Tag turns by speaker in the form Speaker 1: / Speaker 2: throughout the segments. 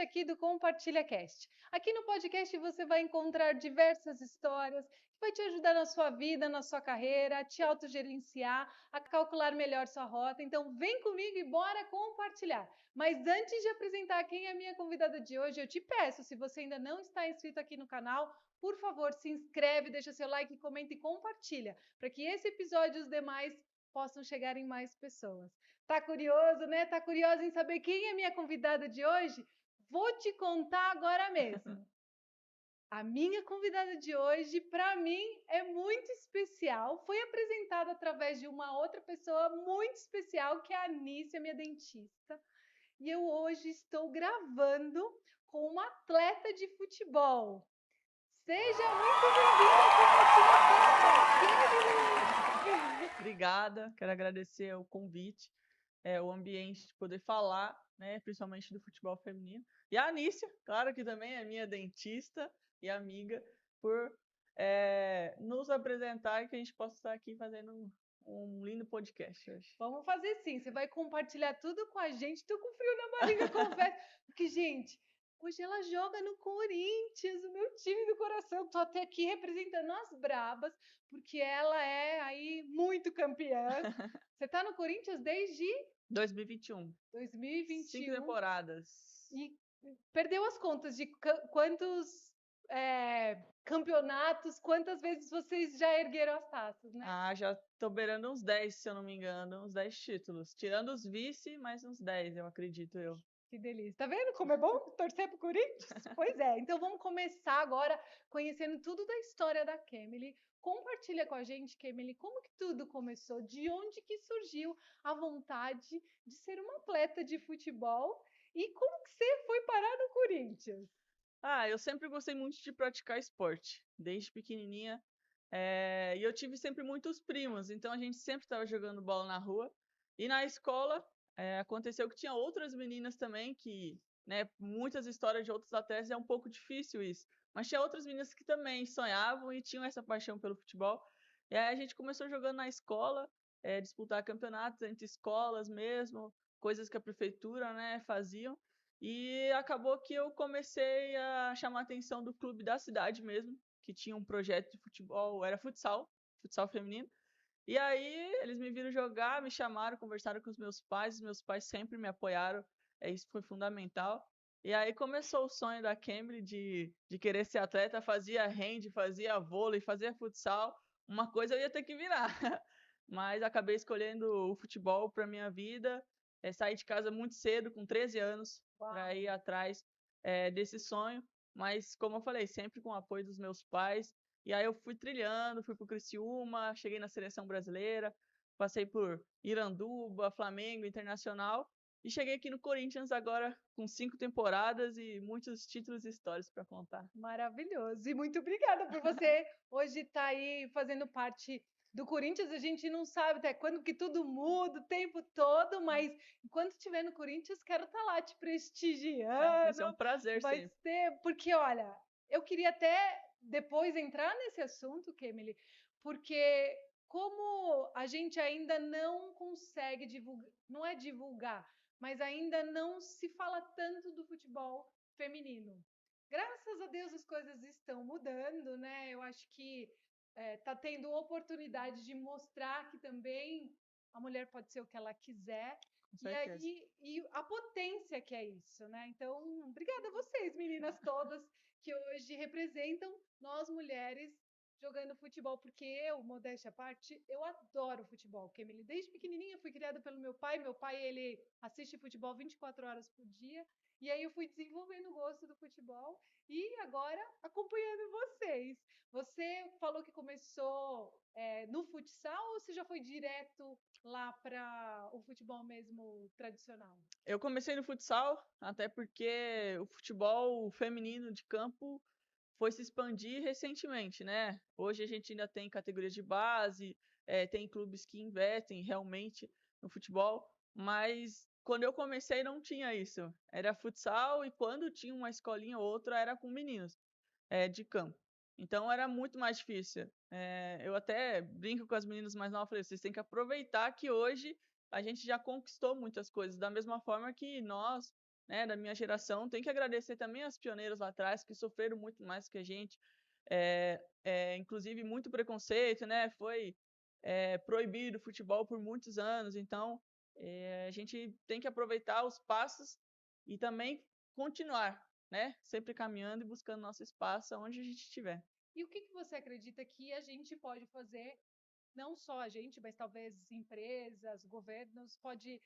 Speaker 1: aqui do Compartilha Cast. Aqui no podcast você vai encontrar diversas histórias que vai te ajudar na sua vida, na sua carreira, a te autogerenciar, a calcular melhor sua rota. Então vem comigo e bora compartilhar. Mas antes de apresentar quem é a minha convidada de hoje, eu te peço, se você ainda não está inscrito aqui no canal, por favor, se inscreve, deixa seu like, comenta e compartilha, para que esse episódio e os demais possam chegar em mais pessoas. Tá curioso, né? Tá curioso em saber quem é minha convidada de hoje? Vou te contar agora mesmo. A minha convidada de hoje, para mim, é muito especial. Foi apresentada através de uma outra pessoa muito especial, que é a Anícia, minha dentista. E eu hoje estou gravando com uma atleta de futebol. Seja muito bem-vinda,
Speaker 2: Obrigada, quero agradecer o convite, o ambiente de poder falar, né, principalmente do futebol feminino. E a Anícia, claro que também é minha dentista e amiga, por nos apresentar e que a gente possa estar aqui fazendo um lindo podcast hoje.
Speaker 1: Vamos fazer sim, você vai compartilhar tudo com a gente. Tô com frio na barriga, confesso. Porque, gente, hoje ela joga no Corinthians, o meu time do coração. Tô até aqui representando as brabas, porque ela é aí muito campeã. Você tá no Corinthians desde
Speaker 2: 2021.
Speaker 1: 2021.
Speaker 2: 5 temporadas.
Speaker 1: E perdeu as contas de quantos campeonatos, quantas vezes vocês já ergueram as taças, né?
Speaker 2: Ah, já tô beirando uns 10, se eu não me engano, uns 10 títulos. Tirando os vice, mais uns 10, eu acredito eu.
Speaker 1: Que delícia. Tá vendo como é bom torcer pro Corinthians? Pois é. Então vamos começar agora conhecendo tudo da história da Kemily. Compartilha com a gente, Kemily, como que tudo começou? De onde que surgiu a vontade de ser uma atleta de futebol? E como que você foi parar no Corinthians?
Speaker 2: Ah, eu sempre gostei muito de praticar esporte, desde pequenininha. E eu tive sempre muitos primos, então a gente sempre estava jogando bola na rua. E na escola, aconteceu que tinha outras meninas também, que, né, muitas histórias de outros atletas é um pouco difícil isso. Mas tinha outras meninas que também sonhavam e tinham essa paixão pelo futebol. E aí a gente começou jogando na escola, disputar campeonatos entre escolas mesmo, coisas que a prefeitura, né, faziam. E acabou que eu comecei a chamar a atenção do clube da cidade mesmo, que tinha um projeto de futebol, era futsal feminino. E aí eles me viram jogar, me chamaram, conversaram com os meus pais sempre me apoiaram, isso foi fundamental. E aí começou o sonho da Cambly de querer ser atleta, fazia hand, fazia vôlei, fazia futsal, uma coisa eu ia ter que virar. Mas acabei escolhendo o futebol para minha vida, saí de casa muito cedo, com 13 anos, para ir atrás desse sonho. Mas, como eu falei, sempre com o apoio dos meus pais. E aí eu fui trilhando, fui pro Criciúma, cheguei na seleção brasileira, passei por Iranduba, Flamengo, Internacional. E cheguei aqui no Corinthians agora com 5 temporadas e muitos títulos e histórias para contar.
Speaker 1: Maravilhoso. E muito obrigada por você hoje estar aí fazendo parte do Corinthians. A gente não sabe até quando que tudo muda o tempo todo, mas enquanto estiver no Corinthians, quero estar lá te
Speaker 2: Vai ser um
Speaker 1: prestigiando.
Speaker 2: prazer
Speaker 1: Vai
Speaker 2: sempre.
Speaker 1: ser, porque olha, eu queria até depois entrar nesse assunto, Kemily, porque como a gente ainda não consegue divulgar, não é divulgar, mas ainda não se fala tanto do futebol feminino. Graças a Deus as coisas estão mudando, né? Eu acho que está tendo oportunidade de mostrar que também a mulher pode ser o que ela quiser.
Speaker 2: Com
Speaker 1: E
Speaker 2: certeza.
Speaker 1: aí, e a potência que é isso, né? Então, obrigada a vocês, meninas todas, que hoje representam nós mulheres jogando futebol, porque eu, modéstia à parte, eu adoro futebol. Kemily, desde pequenininha fui criada pelo meu pai. Meu pai, ele assiste futebol 24 horas por dia. E aí eu fui desenvolvendo o gosto do futebol e agora acompanhando vocês. Você falou que começou no futsal ou você já foi direto lá para o futebol mesmo tradicional?
Speaker 2: Eu comecei no futsal, até porque o futebol feminino de campo foi se expandir recentemente, né? Hoje a gente ainda tem categorias de base, tem clubes que investem realmente no futebol, mas quando eu comecei não tinha isso. Era futsal e quando tinha uma escolinha ou outra era com meninos de campo. Então era muito mais difícil. Eu até brinco com as meninas mais novas, falei, vocês têm que aproveitar que hoje a gente já conquistou muitas coisas, da mesma forma que nós, né, da minha geração. Tem que agradecer também as pioneiras lá atrás, que sofreram muito mais que a gente. Inclusive, muito preconceito, né? Foi proibido o futebol por muitos anos. Então, a gente tem que aproveitar os passos e também continuar, né? Sempre caminhando e buscando nosso espaço onde a gente estiver.
Speaker 1: E o que você acredita que a gente pode fazer, não só a gente, mas talvez empresas, governos, pode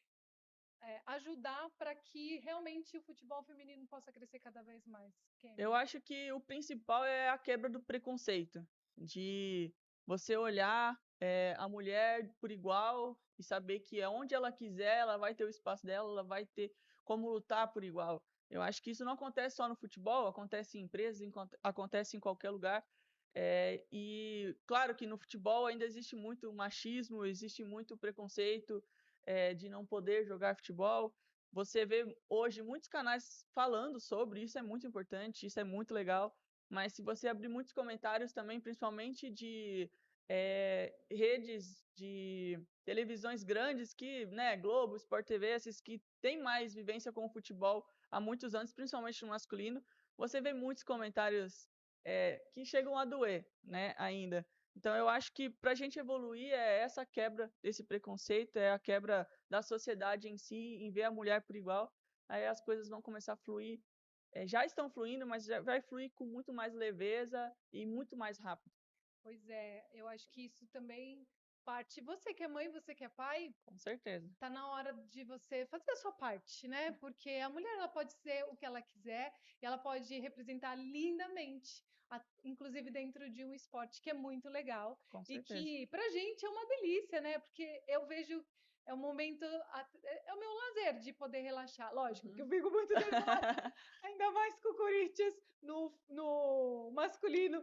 Speaker 1: ajudar para que realmente o futebol feminino possa crescer cada vez mais?
Speaker 2: Eu acho que o principal é a quebra do preconceito, de você olhar a mulher por igual e saber que onde ela quiser, ela vai ter o espaço dela, ela vai ter como lutar por igual. Eu acho que isso não acontece só no futebol, acontece em empresas, acontece em qualquer lugar. E claro que no futebol ainda existe muito machismo, existe muito preconceito de não poder jogar futebol. Você vê hoje muitos canais falando sobre isso, é muito importante, isso é muito legal. Mas se você abrir muitos comentários também, principalmente de redes de televisões grandes que, né, Globo, Sport TV, esses que têm mais vivência com o futebol há muitos anos, principalmente no masculino, você vê muitos comentários que chegam a doer, né, ainda. Então, eu acho que para a gente evoluir é essa quebra desse preconceito, é a quebra da sociedade em si, em ver a mulher por igual. Aí as coisas vão começar a fluir. Já estão fluindo, mas já vai fluir com muito mais leveza e muito mais rápido.
Speaker 1: Pois é, eu acho que isso também parte. Você que é mãe, você que é pai,
Speaker 2: Com certeza.
Speaker 1: tá na hora de você fazer a sua parte, né? Porque a mulher ela pode ser o que ela quiser e ela pode representar lindamente, inclusive dentro de um esporte que é muito legal
Speaker 2: Com
Speaker 1: e
Speaker 2: certeza.
Speaker 1: que pra gente é uma delícia, né? Porque eu vejo é um momento, é o meu lazer de poder relaxar. Lógico que eu fico muito nervosa, ainda mais com o Corinthians no masculino.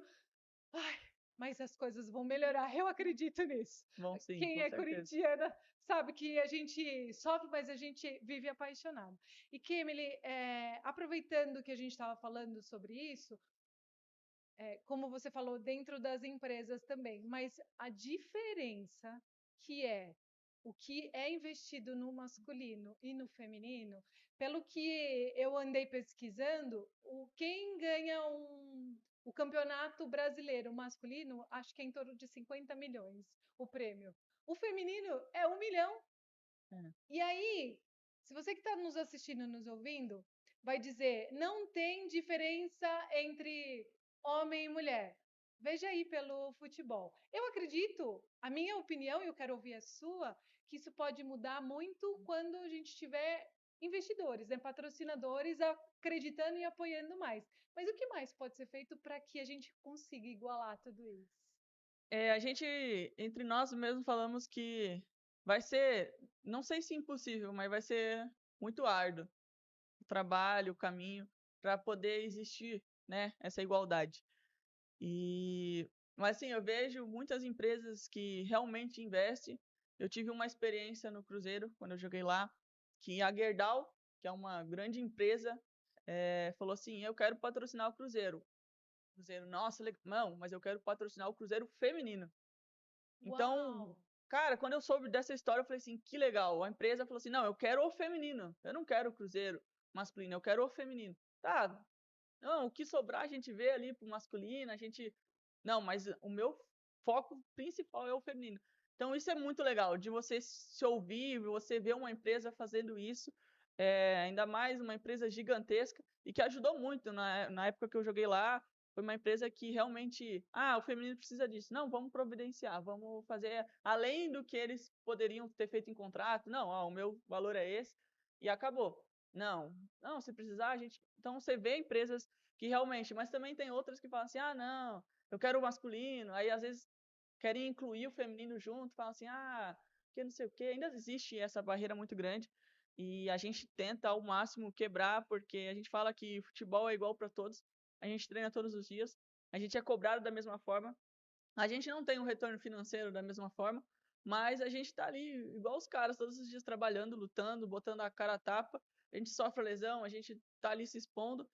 Speaker 1: Ai, mas as coisas vão melhorar, eu acredito nisso.
Speaker 2: Bom, sim,
Speaker 1: Quem
Speaker 2: com
Speaker 1: é
Speaker 2: certeza.
Speaker 1: corintiana sabe que a gente sofre, mas a gente vive apaixonado. E Kemily, aproveitando que a gente estava falando sobre isso, como você falou, dentro das empresas também, mas a diferença que é o que é investido no masculino e no feminino, pelo que eu andei pesquisando, quem ganha o campeonato brasileiro masculino, acho que é em torno de 50 milhões o prêmio. O feminino é 1 milhão.
Speaker 2: É.
Speaker 1: E aí, se você que está nos assistindo, nos ouvindo, vai dizer, não tem diferença entre homem e mulher. Veja aí pelo futebol. Eu acredito, a minha opinião, e eu quero ouvir a sua, que isso pode mudar muito quando a gente tiver investidores, né, patrocinadores acreditando e apoiando mais. Mas o que mais pode ser feito para que a gente consiga igualar tudo isso?
Speaker 2: A gente, entre nós mesmos, falamos que vai ser, não sei se impossível, mas vai ser muito árduo o trabalho, o caminho, para poder existir, né, essa igualdade. Mas assim, eu vejo muitas empresas que realmente investem. Eu tive uma experiência no Cruzeiro, quando eu joguei lá, que a Gerdau, que é uma grande empresa, falou assim: eu quero patrocinar o Cruzeiro. Cruzeiro, nossa, não, mas eu quero patrocinar o Cruzeiro feminino.
Speaker 1: Uau!
Speaker 2: Então, cara, quando eu soube dessa história, eu falei assim, que legal. A empresa falou assim, não, eu quero o feminino. Eu não quero o Cruzeiro masculino, eu quero o feminino. Tá, não, o que sobrar a gente vê ali pro masculino, a gente... Não, mas o meu foco principal é o feminino. Então, isso é muito legal, de você se ouvir, você ver uma empresa fazendo isso, ainda mais uma empresa gigantesca, e que ajudou muito na época que eu joguei lá. Foi uma empresa que realmente, o feminino precisa disso. Não, vamos providenciar, vamos fazer além do que eles poderiam ter feito em contrato. Não, o meu valor é esse, e acabou. Não, não, se precisar, a gente. Então você vê empresas que realmente, mas também tem outras que falam assim: não, eu quero o masculino. Aí às vezes querem incluir o feminino junto, falam assim: que não sei o quê. Ainda existe essa barreira muito grande e a gente tenta ao máximo quebrar, porque a gente fala que futebol é igual para todos, a gente treina todos os dias, a gente é cobrado da mesma forma, a gente não tem um retorno financeiro da mesma forma, mas a gente está ali igual os caras, todos os dias trabalhando, lutando, botando a cara a tapa, a gente sofre lesão, a gente está ali se expondo.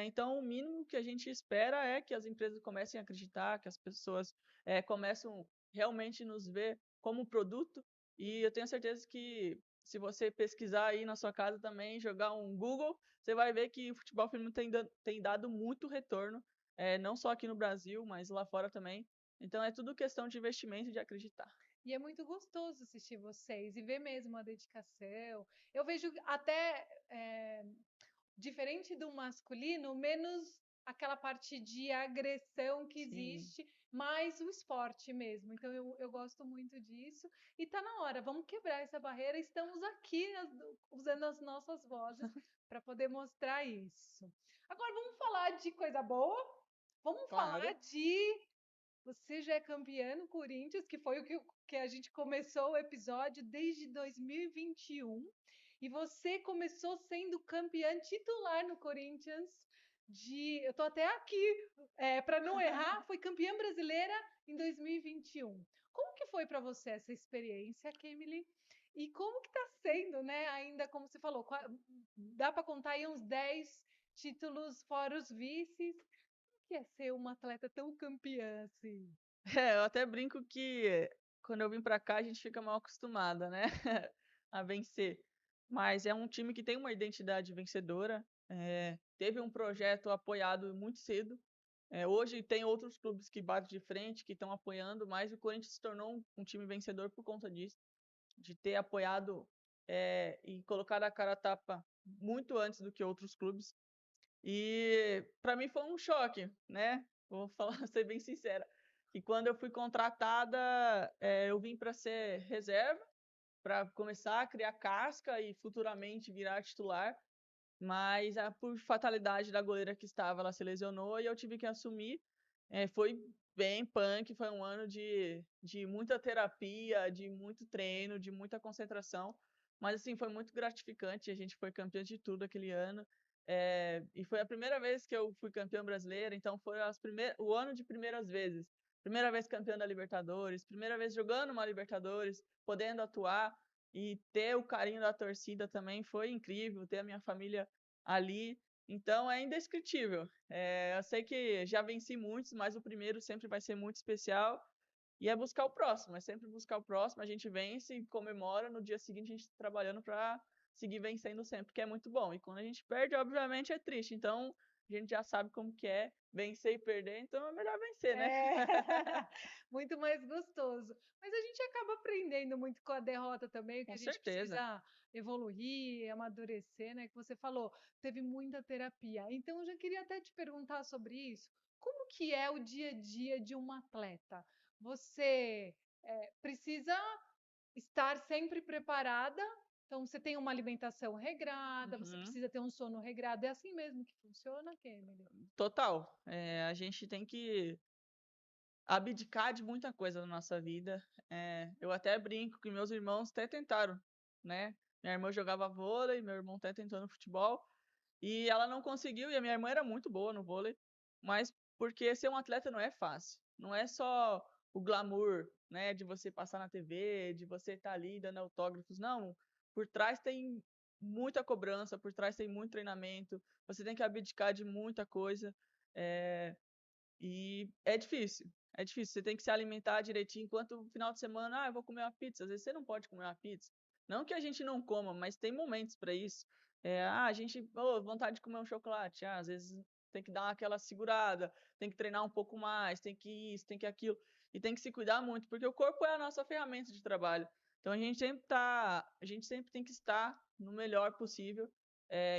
Speaker 2: Então, o mínimo que a gente espera é que as empresas comecem a acreditar, que as pessoas começam realmente nos ver como produto, e eu tenho certeza que se você pesquisar aí na sua casa também, jogar um Google, você vai ver que o futebol feminino tem dado muito retorno, não só aqui no Brasil, mas lá fora também. Então é tudo questão de investimento e de acreditar.
Speaker 1: E é muito gostoso assistir vocês e ver mesmo a dedicação. Eu vejo até, diferente do masculino, menos aquela parte de agressão que
Speaker 2: Sim.
Speaker 1: existe, mais o esporte mesmo. Então eu gosto muito disso. E tá na hora, vamos quebrar essa barreira. Estamos aqui usando as nossas vozes para poder mostrar isso. Agora vamos falar de coisa boa. Vamos falar
Speaker 2: Claro.
Speaker 1: de você já é campeã no Corinthians, que foi que a gente começou o episódio desde 2021. E você começou sendo campeã titular no Corinthians eu tô até aqui, para não errar, foi campeã brasileira em 2021. Como que foi para você essa experiência, Kemily? E como que tá sendo, né? Ainda como você falou, dá para contar aí uns 10 títulos fora os vices. Que é ser uma atleta tão campeã assim?
Speaker 2: Eu até brinco que quando eu vim pra cá a gente fica mal acostumada, né, a vencer. Mas é um time que tem uma identidade vencedora, teve um projeto apoiado muito cedo. Hoje tem outros clubes que batem de frente, que estão apoiando, mas o Corinthians se tornou um time vencedor por conta disso, de ter apoiado, e colocado a cara a tapa muito antes do que outros clubes. E para mim foi um choque, né? Vou falar, ser bem sincera. E quando eu fui contratada, eu vim para ser reserva, para começar a criar casca e futuramente virar titular. Mas por fatalidade da goleira que estava, ela se lesionou e eu tive que assumir. Foi bem punk, foi um ano de muita terapia, de muito treino, de muita concentração. Mas assim, foi muito gratificante. A gente foi campeão de tudo aquele ano. E foi a primeira vez que eu fui campeão brasileiro, então foi o ano de primeiras vezes. Primeira vez campeão da Libertadores, primeira vez jogando uma Libertadores, podendo atuar e ter o carinho da torcida também foi incrível, ter a minha família ali. Então é indescritível. Eu sei que já venci muitos, mas o primeiro sempre vai ser muito especial. E é buscar o próximo, é sempre buscar o próximo. A gente vence e comemora. No dia seguinte, a gente está trabalhando para seguir vencendo sempre, que é muito bom. E quando a gente perde, obviamente é triste. Então a gente já sabe como que é vencer e perder, então é melhor vencer, né?
Speaker 1: É, muito mais gostoso. Mas a gente acaba aprendendo muito com a derrota também, que
Speaker 2: Com
Speaker 1: a gente
Speaker 2: certeza.
Speaker 1: precisa evoluir, amadurecer, né? Que você falou, teve muita terapia. Então, eu já queria até te perguntar sobre isso. Como que é o dia a dia de uma atleta? Você precisa estar sempre preparada. Então, você tem uma alimentação regrada, você
Speaker 2: Uhum.
Speaker 1: precisa ter um sono regrado. É assim mesmo que funciona, Kemily?
Speaker 2: Total. A gente tem que abdicar de muita coisa na nossa vida. Eu até brinco que meus irmãos até tentaram, né? Minha irmã jogava vôlei, meu irmão até tentou no futebol, e ela não conseguiu, e a minha irmã era muito boa no vôlei, mas porque ser um atleta não é fácil. Não é só o glamour, né, de você passar na TV, de você estar ali dando autógrafos, não. Por trás tem muita cobrança, por trás tem muito treinamento, você tem que abdicar de muita coisa. É, e é difícil. É difícil. Você tem que se alimentar direitinho. Enquanto no final de semana, eu vou comer uma pizza. Às vezes você não pode comer uma pizza. Não que a gente não coma, mas tem momentos para isso. A gente, vontade de comer um chocolate. Às vezes tem que dar aquela segurada, tem que treinar um pouco mais, tem que isso, tem que aquilo. E tem que se cuidar muito, porque o corpo é a nossa ferramenta de trabalho. Então a gente sempre tem que estar no melhor possível.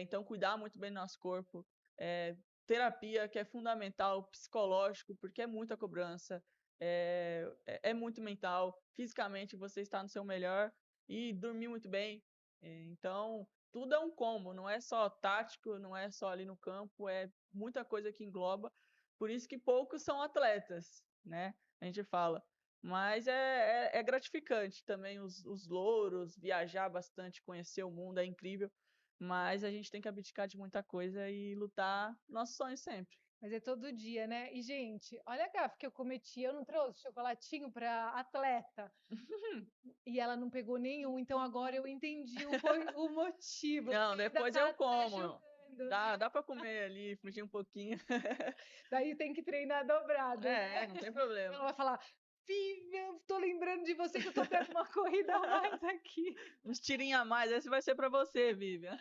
Speaker 2: Então cuidar muito bem do nosso corpo. É, terapia, que é fundamental, psicológico, porque é muita cobrança, é muito mental, fisicamente você está no seu melhor e dormir muito bem. Então, tudo é um combo, não é só tático, não é só ali no campo, é muita coisa que engloba. Por isso que poucos são atletas, né? A gente fala. Mas é gratificante também os louros, viajar bastante, conhecer o mundo, é incrível. Mas a gente tem que abdicar de muita coisa e lutar nossos sonhos sempre.
Speaker 1: Mas é todo dia, né? E, gente, olha a gafe que eu cometi. Eu não trouxe chocolatinho para atleta. E ela não pegou nenhum. Então agora eu entendi o motivo.
Speaker 2: Não,
Speaker 1: Porque ainda
Speaker 2: depois
Speaker 1: tá
Speaker 2: eu
Speaker 1: até
Speaker 2: como.
Speaker 1: jogando.
Speaker 2: Dá para comer ali, fugir um pouquinho.
Speaker 1: Daí tem que treinar dobrado, né?
Speaker 2: Não tem problema.
Speaker 1: Ela vai falar: Vivian, tô lembrando de você que eu tô até com uma corrida a mais aqui.
Speaker 2: Uns tirinhos a mais, esse vai ser pra você, Vivian.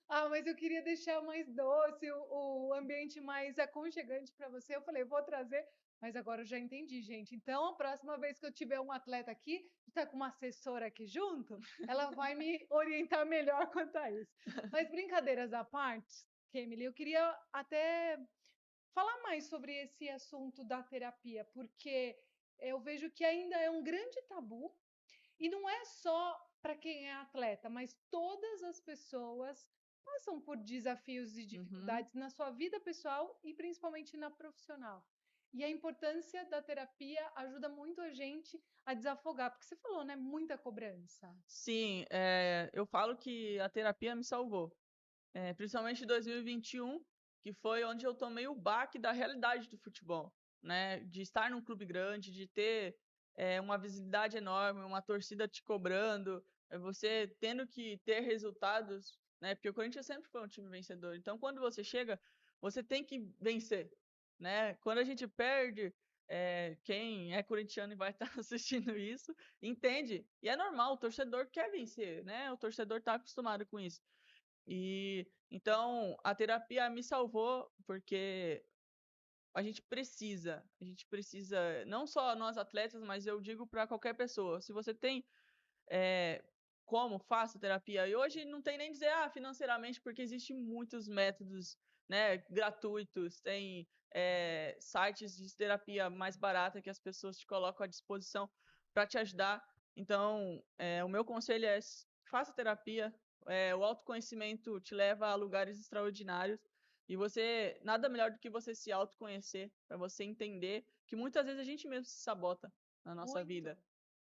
Speaker 1: Ah, mas eu queria deixar mais doce, o ambiente mais aconchegante para você. Eu falei, vou trazer, mas agora eu já entendi, gente. Então, a próxima vez que eu tiver um atleta aqui, está com uma assessora aqui junto, ela vai me orientar melhor quanto a isso. Mas brincadeiras à parte, Kemily, eu queria até falar mais sobre esse assunto da terapia, porque eu vejo que ainda é um grande tabu e não é só para quem é atleta, mas todas as pessoas passam por desafios e
Speaker 2: Uhum.
Speaker 1: dificuldades na sua vida pessoal e principalmente na profissional. E a importância da terapia ajuda muito a gente a desafogar, porque você falou, né? Muita cobrança.
Speaker 2: Sim, eu falo que a terapia me salvou. Principalmente em 2021, que foi onde eu tomei o baque da realidade do futebol, né? De estar num clube grande, de ter uma visibilidade enorme, uma torcida te cobrando, você tendo que ter resultados, né? Porque o Corinthians sempre foi um time vencedor. Então, quando você chega, você tem que vencer, né? Quando a gente perde, quem é corintiano e vai estar assistindo isso, entende. E é normal, o torcedor quer vencer, né? O torcedor está acostumado com isso. E então a terapia me salvou porque a gente precisa, não só nós atletas, mas eu digo para qualquer pessoa, se você tem é, como, faça terapia. E hoje não tem nem dizer, financeiramente, porque existem muitos métodos, né, gratuitos, tem sites de terapia mais barata que as pessoas te colocam à disposição para te ajudar. Então, o meu conselho é faça terapia. O autoconhecimento te leva a lugares extraordinários. E você, nada melhor do que você se autoconhecer, para você entender que muitas vezes a gente mesmo se sabota na nossa
Speaker 1: Muito.
Speaker 2: vida.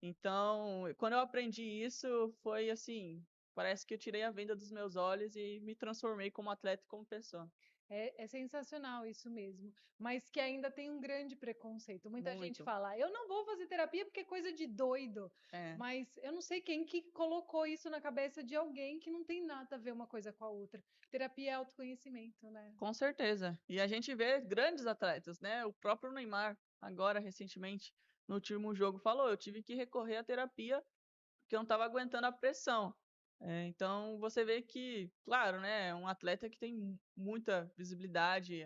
Speaker 2: Então, quando eu aprendi isso, foi assim, parece que eu tirei a venda dos meus olhos e me transformei como atleta e como pessoa.
Speaker 1: É sensacional isso mesmo, mas que ainda tem um grande preconceito. Muita gente
Speaker 2: Muito.
Speaker 1: fala, eu não vou fazer terapia porque é coisa de doido.
Speaker 2: É,
Speaker 1: Mas eu não sei quem que colocou isso na cabeça de alguém que não tem nada a ver uma coisa com a outra. Terapia é autoconhecimento, né?
Speaker 2: com certeza. E a gente vê grandes atletas, né? O próprio Neymar, agora recentemente, no último jogo, falou: eu tive que recorrer à terapia porque eu não estava aguentando a pressão. Então você vê que, claro, né? É um atleta que tem muita visibilidade,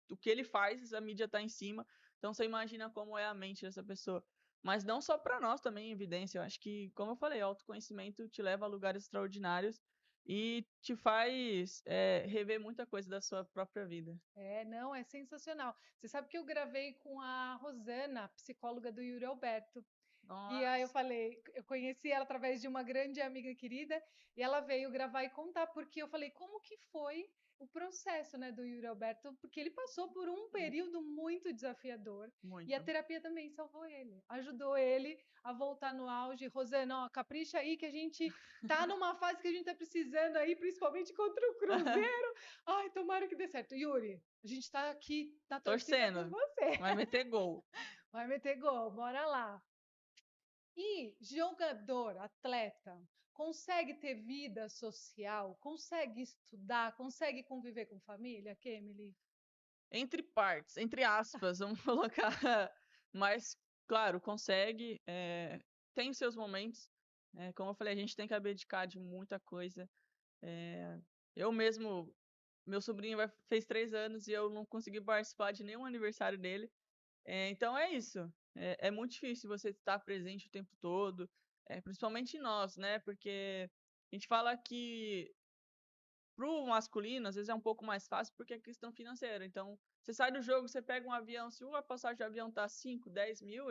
Speaker 2: o que ele faz, a mídia está em cima. Então você imagina como é a mente dessa pessoa. Mas não só para nós também, em evidência. Eu acho que, como eu falei, autoconhecimento te leva a lugares extraordinários e te faz rever muita coisa da sua própria vida.
Speaker 1: É, não, é sensacional. Você sabe que eu gravei com a Rosana, psicóloga do Yuri Alberto. E aí eu
Speaker 2: Nossa,
Speaker 1: falei, eu conheci ela através de uma grande amiga querida, e ela veio gravar e contar, porque eu falei, como que foi o processo, né, do Yuri Alberto, porque ele passou por um período muito desafiador, e a
Speaker 2: muito.
Speaker 1: terapia também salvou ele, ajudou ele a voltar no auge. Rosana, ó, capricha aí que a gente tá numa fase que a gente tá precisando aí, principalmente contra o Cruzeiro. Ai, tomara que dê certo. Yuri, a gente tá aqui na torcida por
Speaker 2: Torcendo,
Speaker 1: você.
Speaker 2: vai meter gol.
Speaker 1: Vai meter gol, bora lá. E jogador, atleta, consegue ter vida social, consegue estudar, consegue conviver com família, Kemily?
Speaker 2: Entre partes, entre aspas, vamos colocar. Mas, claro, consegue. Tem os seus momentos. Como eu falei, a gente tem que abdicar de muita coisa. Eu mesmo, meu sobrinho fez 3 anos e eu não consegui participar de nenhum aniversário dele. Então é isso. É muito difícil você estar presente o tempo todo, principalmente nós, né? Porque a gente fala que pro masculino, às vezes é um pouco mais fácil porque é questão financeira. Então, você sai do jogo, você pega um avião, se a passagem de avião tá 5, 10 mil,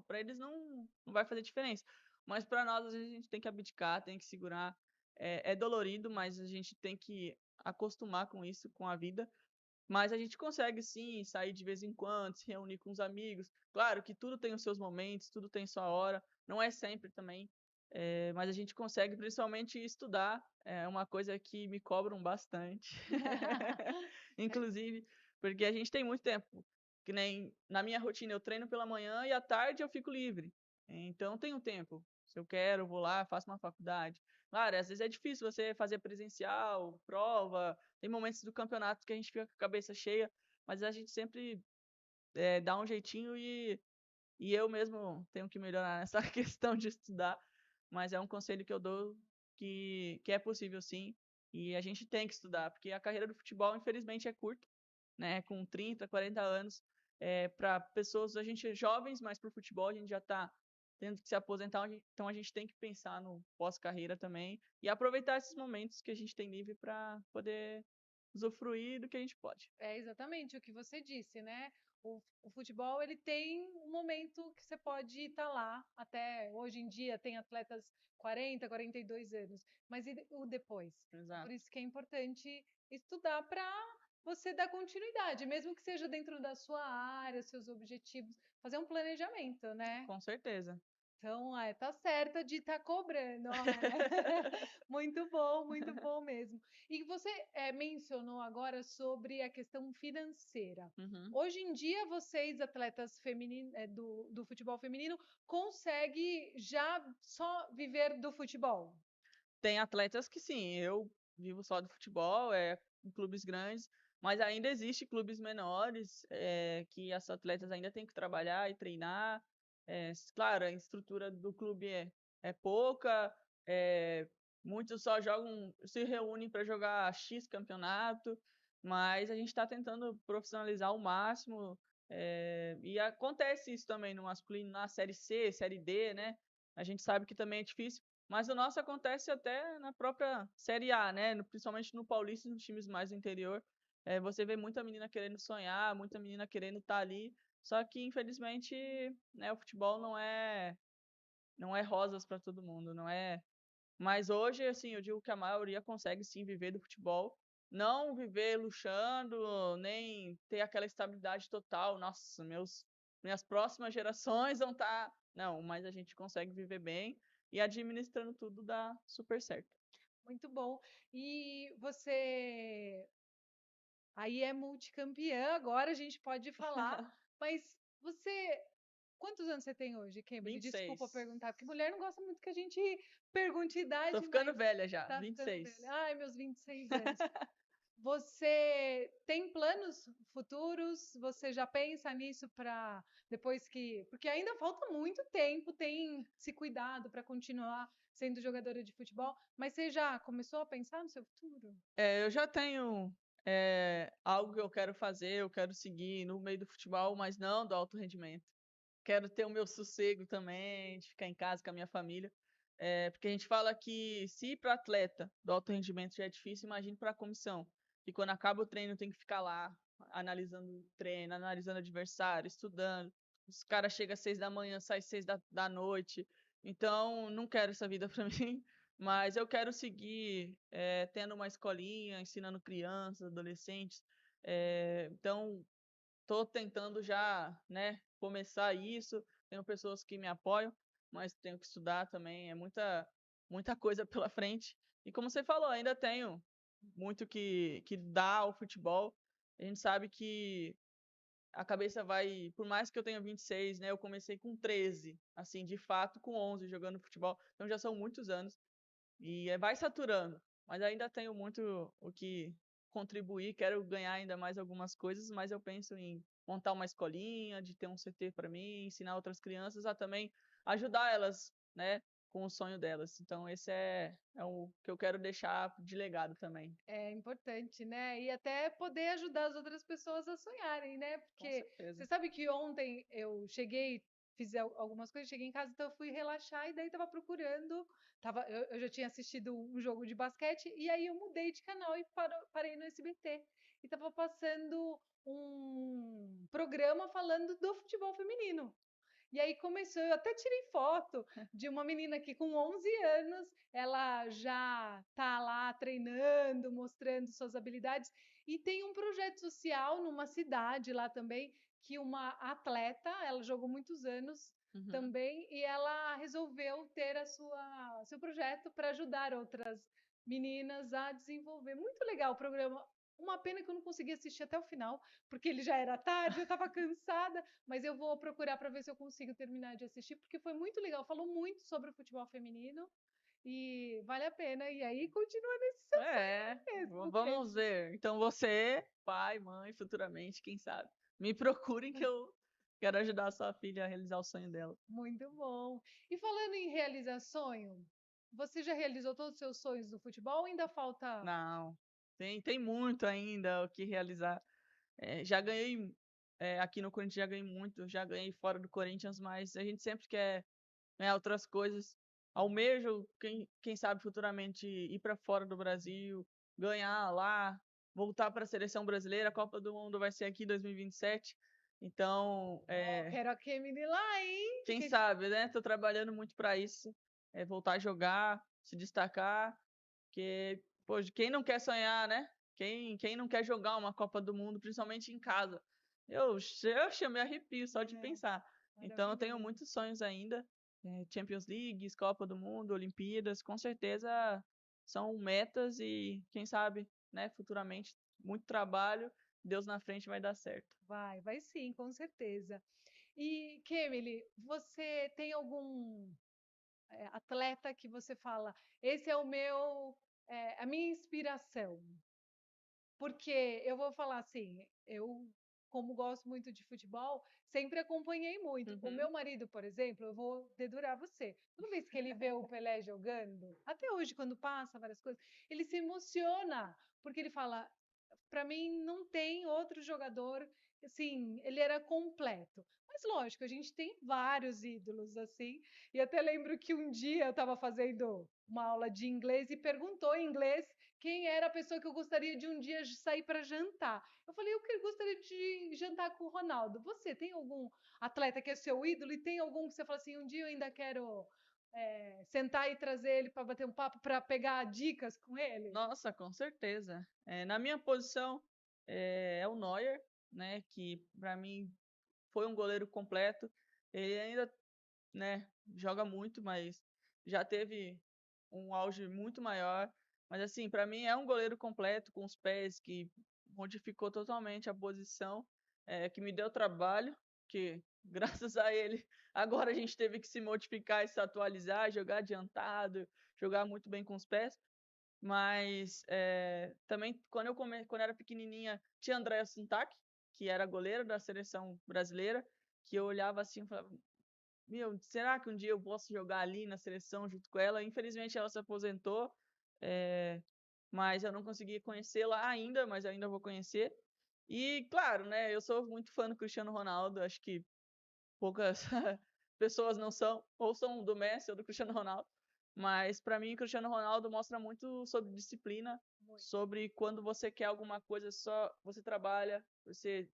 Speaker 2: pra eles não vai fazer diferença. Mas para nós, às vezes, a gente tem que abdicar, tem que segurar. É dolorido, mas a gente tem que acostumar com isso, com a vida. Mas a gente consegue sim sair de vez em quando, se reunir com os amigos. Claro que tudo tem os seus momentos, tudo tem sua hora, não é sempre também. Mas a gente consegue principalmente estudar, é uma coisa que me cobram bastante. Inclusive, porque a gente tem muito tempo. Que nem na minha rotina eu treino pela manhã e à tarde eu fico livre. Então tenho tempo. Se eu quero, eu vou lá, faço uma faculdade. Claro, às vezes é difícil você fazer presencial, prova, tem momentos do campeonato que a gente fica com a cabeça cheia, mas a gente sempre dá um jeitinho e E eu mesmo tenho que melhorar nessa questão de estudar, mas é um conselho que eu dou que é possível sim, e a gente tem que estudar, porque a carreira do futebol, infelizmente, é curta, né? Com 30, 40 anos, para pessoas, a gente é jovens, mas para o futebol a gente já está tendo que se aposentar, então a gente tem que pensar no pós-carreira também e aproveitar esses momentos que a gente tem livre para poder usufruir do que a gente pode.
Speaker 1: É exatamente o que você disse, né? O futebol ele tem um momento que você pode estar lá, até hoje em dia tem atletas 40, 42 anos, mas e o depois? Por
Speaker 2: Exato.
Speaker 1: isso que é importante estudar para você dar continuidade, mesmo que seja dentro da sua área, seus objetivos, fazer um planejamento, né?
Speaker 2: Com certeza.
Speaker 1: Então, tá certa de estar cobrando, ó, muito bom mesmo. E você mencionou agora sobre a questão financeira.
Speaker 2: Uhum.
Speaker 1: Hoje em dia, vocês, atletas do futebol feminino, conseguem já só viver do futebol?
Speaker 2: Tem atletas que sim, eu vivo só do futebol, em clubes grandes, mas ainda existe clubes menores, que as atletas ainda têm que trabalhar e treinar. Claro, a estrutura do clube é pouca, é, muitos só jogam, se reúnem para jogar X campeonato, mas a gente está tentando profissionalizar ao máximo. E acontece isso também no masculino, na Série C, Série D, né? A gente sabe que também é difícil, mas o nosso acontece até na própria Série A, né? Principalmente no Paulista, nos times mais do interior. Você vê muita menina querendo sonhar, muita menina querendo estar ali. Só que, infelizmente, né, o futebol não é rosas para todo mundo, não é. Mas hoje, assim, eu digo que a maioria consegue sim viver do futebol. Não viver luxando, nem ter aquela estabilidade total. Nossa, minhas próximas gerações vão estar. Não, mas a gente consegue viver bem e administrando tudo dá super certo.
Speaker 1: Muito bom. E você aí é multicampeã, agora a gente pode falar, mas você quantos anos você tem hoje, Kimberly? Desculpa
Speaker 2: 26.
Speaker 1: perguntar, porque mulher não gosta muito que a gente pergunte
Speaker 2: Tô
Speaker 1: idade,
Speaker 2: ficando
Speaker 1: mas
Speaker 2: velha já,
Speaker 1: tá ficando velha.
Speaker 2: 26.
Speaker 1: Ai, meus 26 anos. Você tem planos futuros? Você já pensa nisso para depois que. Porque ainda falta muito tempo, tem se cuidado para continuar sendo jogadora de futebol, mas você já começou a pensar no seu futuro?
Speaker 2: Eu já tenho algo que eu quero fazer, eu quero seguir no meio do futebol, mas não do alto rendimento. Quero ter o meu sossego também, de ficar em casa com a minha família. Porque a gente fala que se para atleta do alto rendimento já é difícil, imagine para a comissão. Que quando acaba o treino tem que ficar lá, analisando o treino, analisando o adversário, estudando. Os caras chegam às 6 da manhã, saem às 6 da noite. Então, não quero essa vida para mim. Mas eu quero seguir tendo uma escolinha, ensinando crianças, adolescentes. Então, estou tentando já, né, começar isso. Tenho pessoas que me apoiam, mas tenho que estudar também. É muita coisa pela frente. E como você falou, ainda tenho muito que dar ao futebol. A gente sabe que a cabeça vai, por mais que eu tenha 26, né, eu comecei com 13, assim, de fato com 11 jogando futebol. Então já são muitos anos e vai saturando, mas ainda tenho muito o que contribuir, quero ganhar ainda mais algumas coisas, mas eu penso em montar uma escolinha, de ter um CT para mim, ensinar outras crianças a também ajudar elas, né, com o sonho delas. Então esse é o que eu quero deixar de legado também.
Speaker 1: É importante, né? E até poder ajudar as outras pessoas a sonharem, né?
Speaker 2: Com
Speaker 1: Porque
Speaker 2: certeza.
Speaker 1: você sabe que ontem eu cheguei, fiz algumas coisas, cheguei em casa, então eu fui relaxar e daí tava procurando, eu já tinha assistido um jogo de basquete e aí eu mudei de canal e parei no SBT. E tava passando um programa falando do futebol feminino. E aí começou, eu até tirei foto de uma menina que com 11 anos, ela já tá lá treinando, mostrando suas habilidades e tem um projeto social numa cidade lá também que uma atleta, ela jogou muitos anos
Speaker 2: Uhum.
Speaker 1: também e ela resolveu ter a sua seu projeto para ajudar outras meninas a desenvolver. Muito legal o programa. Uma pena que eu não consegui assistir até o final, porque ele já era tarde, eu estava cansada, mas eu vou procurar para ver se eu consigo terminar de assistir, porque foi muito legal, falou muito sobre o futebol feminino e vale a pena. E aí continua nesse seu sonho mesmo,
Speaker 2: Vamos
Speaker 1: Kemble.
Speaker 2: ver. Então você, pai, mãe, futuramente, quem sabe, me procurem que eu Quero ajudar a sua filha a realizar o sonho dela.
Speaker 1: Muito bom. E falando em realizar sonho, você já realizou todos os seus sonhos no futebol ou ainda falta?
Speaker 2: Não, tem muito ainda o que realizar. Já ganhei, aqui no Corinthians já ganhei muito, já ganhei fora do Corinthians, mas a gente sempre quer ganhar outras coisas. Almejo, quem sabe futuramente ir para fora do Brasil, ganhar lá, voltar para a seleção brasileira. A Copa do Mundo vai ser aqui em 2027. Então,
Speaker 1: Ó, quero a Kemily lá, hein?
Speaker 2: quem sabe, né? Tô trabalhando muito para isso, voltar a jogar, se destacar, porque, pô, quem não quer sonhar, né? Quem não quer jogar uma Copa do Mundo, principalmente em casa? Eu me arrepio só de
Speaker 1: É,
Speaker 2: pensar. Então, eu tenho
Speaker 1: maravilhoso.
Speaker 2: muitos sonhos ainda. Champions League, Copa do Mundo, Olimpíadas, com certeza são metas e, quem sabe, né, futuramente, muito trabalho, Deus na frente vai dar certo.
Speaker 1: Vai sim, com certeza. E, Kemily, você tem algum atleta que você fala, esse é a minha inspiração? Porque eu vou falar assim, eu, como gosto muito de futebol, sempre acompanhei muito. O
Speaker 2: Uhum.
Speaker 1: meu marido, por exemplo, eu vou dedurar você. Toda vez que ele vê o Pelé jogando, até hoje, quando passa várias coisas, ele se emociona, porque ele fala, para mim não tem outro jogador, assim, ele era completo. Mas lógico, a gente tem vários ídolos assim. E até lembro que um dia eu estava fazendo uma aula de inglês e perguntou em inglês quem era a pessoa que eu gostaria de um dia sair para jantar. Eu falei, eu que gostaria de jantar com o Ronaldo. Você tem algum atleta que é seu ídolo e tem algum que você fala assim, um dia eu ainda quero sentar e trazer ele para bater um papo, para pegar dicas com ele?
Speaker 2: Nossa, com certeza. Na minha posição é o Neuer, né, que para mim foi um goleiro completo. Ele ainda, né, joga muito, mas já teve um auge muito maior. Mas assim, para mim é um goleiro completo com os pés que modificou totalmente a posição, que me deu trabalho, que graças a ele agora a gente teve que se modificar e se atualizar, jogar adiantado, jogar muito bem com os pés. Mas também, quando eu era pequenininha, tinha a Andrea Suntac, que era goleira da seleção brasileira, que eu olhava assim e falava, meu, será que um dia eu posso jogar ali na seleção junto com ela? Infelizmente ela se aposentou, mas eu não consegui conhecê-la ainda, mas eu ainda vou conhecer. E, claro, né, eu sou muito fã do Cristiano Ronaldo, acho que poucas pessoas não são, ou são do Messi ou do Cristiano Ronaldo. Mas para mim, o Cristiano Ronaldo mostra muito sobre disciplina,
Speaker 1: Muito.
Speaker 2: sobre quando você quer alguma coisa, só você trabalha, você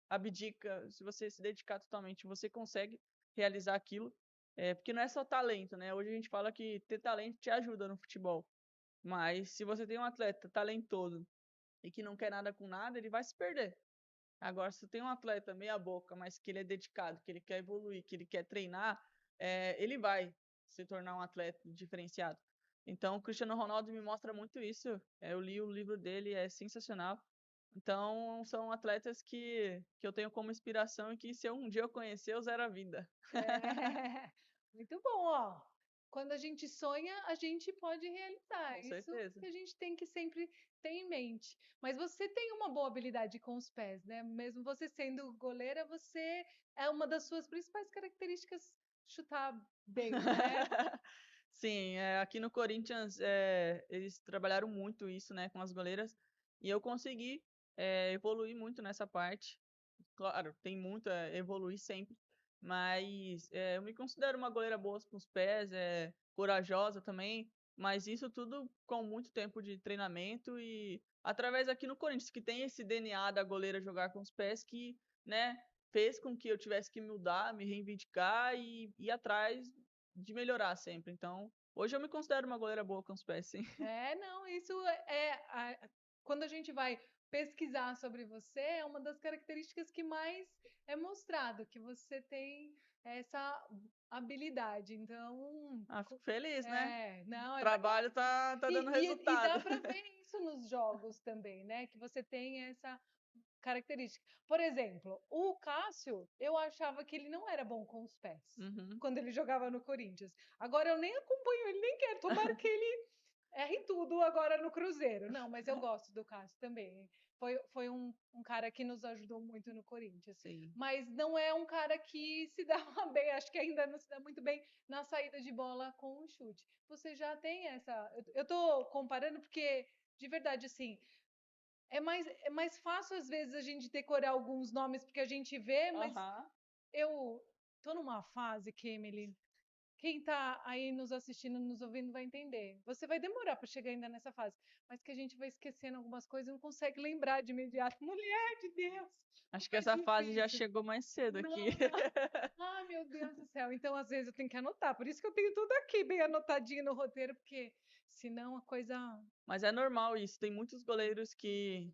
Speaker 2: abdica, se você se dedicar totalmente, você consegue realizar aquilo. Porque não é só talento, né? Hoje a gente fala que ter talento te ajuda no futebol. Mas se você tem um atleta talentoso e que não quer nada com nada, ele vai se perder. Agora, se tem um atleta meia boca, mas que ele é dedicado, que ele quer evoluir, que ele quer treinar, ele vai se tornar um atleta diferenciado. Então, o Cristiano Ronaldo me mostra muito isso. Eu li o livro dele, é sensacional. Então, são atletas que eu tenho como inspiração e que se eu um dia eu conhecer, eu zero a vida.
Speaker 1: É, muito bom, ó. Quando a gente sonha, a gente pode realizar.
Speaker 2: Com
Speaker 1: Isso
Speaker 2: certeza.
Speaker 1: que a gente tem que sempre ter em mente. Mas você tem uma boa habilidade com os pés, né? Mesmo você sendo goleira, você é uma das suas principais características chutar bem, né?
Speaker 2: Sim, aqui no Corinthians eles trabalharam muito isso, né, com as goleiras, e eu consegui evoluir muito nessa parte. Claro, tem muito a evoluir sempre, mas eu me considero uma goleira boa com os pés, corajosa também, mas isso tudo com muito tempo de treinamento e através aqui no Corinthians, que tem esse DNA da goleira jogar com os pés que, né, fez com que eu tivesse que mudar, me reivindicar e ir atrás de melhorar sempre. Então, hoje eu me considero uma goleira boa com os pés, sim.
Speaker 1: Não, isso quando a gente vai pesquisar sobre você, é uma das características que mais é mostrado, que você tem essa habilidade. Então,
Speaker 2: Ah, fico feliz, né?
Speaker 1: não,
Speaker 2: O
Speaker 1: é bacana.
Speaker 2: trabalho tá dando
Speaker 1: E
Speaker 2: resultado.
Speaker 1: dá para ver isso nos jogos também, né? Que você tem essa característica. Por exemplo, o Cássio, eu achava que ele não era bom com os pés
Speaker 2: Uhum.
Speaker 1: quando ele jogava no Corinthians. Agora eu nem acompanho ele, nem quero. Tomara que ele erre tudo agora no Cruzeiro. Não, mas eu gosto do Cássio também. foi um cara que nos ajudou muito no Corinthians.
Speaker 2: Sim.
Speaker 1: Mas não é um cara que se dá bem, acho que ainda não se dá muito bem na saída de bola com o chute. Você já tem essa. Eu tô comparando porque, de verdade, assim, é mais fácil às vezes a gente decorar alguns nomes porque a gente vê, mas
Speaker 2: Aham.
Speaker 1: eu tô numa fase, Emily. Quem tá aí nos assistindo, nos ouvindo, vai entender. Você vai demorar para chegar ainda nessa fase, mas que a gente vai esquecendo algumas coisas e não consegue lembrar de imediato. Mulher de Deus,
Speaker 2: Acho
Speaker 1: como
Speaker 2: que
Speaker 1: é
Speaker 2: essa fase já
Speaker 1: difícil.
Speaker 2: chegou mais cedo aqui.
Speaker 1: Não, não. Ai, meu Deus do céu. Então, às vezes, eu tenho que anotar. Por isso que eu tenho tudo aqui bem anotadinho no roteiro, porque senão a coisa.
Speaker 2: Mas é normal isso. Tem muitos goleiros que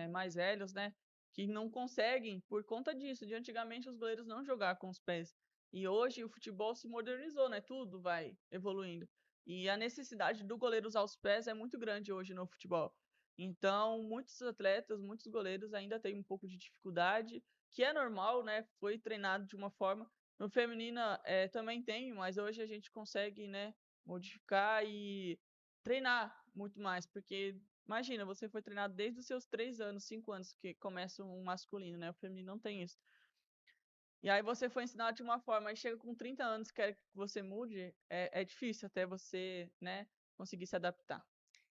Speaker 2: mais velhos, né? Que não conseguem por conta disso. De antigamente os goleiros não jogar com os pés. E hoje o futebol se modernizou, né? Tudo vai evoluindo. E a necessidade do goleiro usar os pés é muito grande hoje no futebol. Então, muitos atletas, muitos goleiros ainda têm um pouco de dificuldade, que é normal, né? Foi treinado de uma forma. No feminina também tem, mas hoje a gente consegue, né? Modificar e treinar muito mais, porque imagina, você foi treinado desde os seus 3 anos, 5 anos, que começa um masculino, né? O feminino não tem isso. E aí você foi ensinado de uma forma, aí chega com 30 anos, quer que você mude, é difícil até você, né, conseguir se adaptar.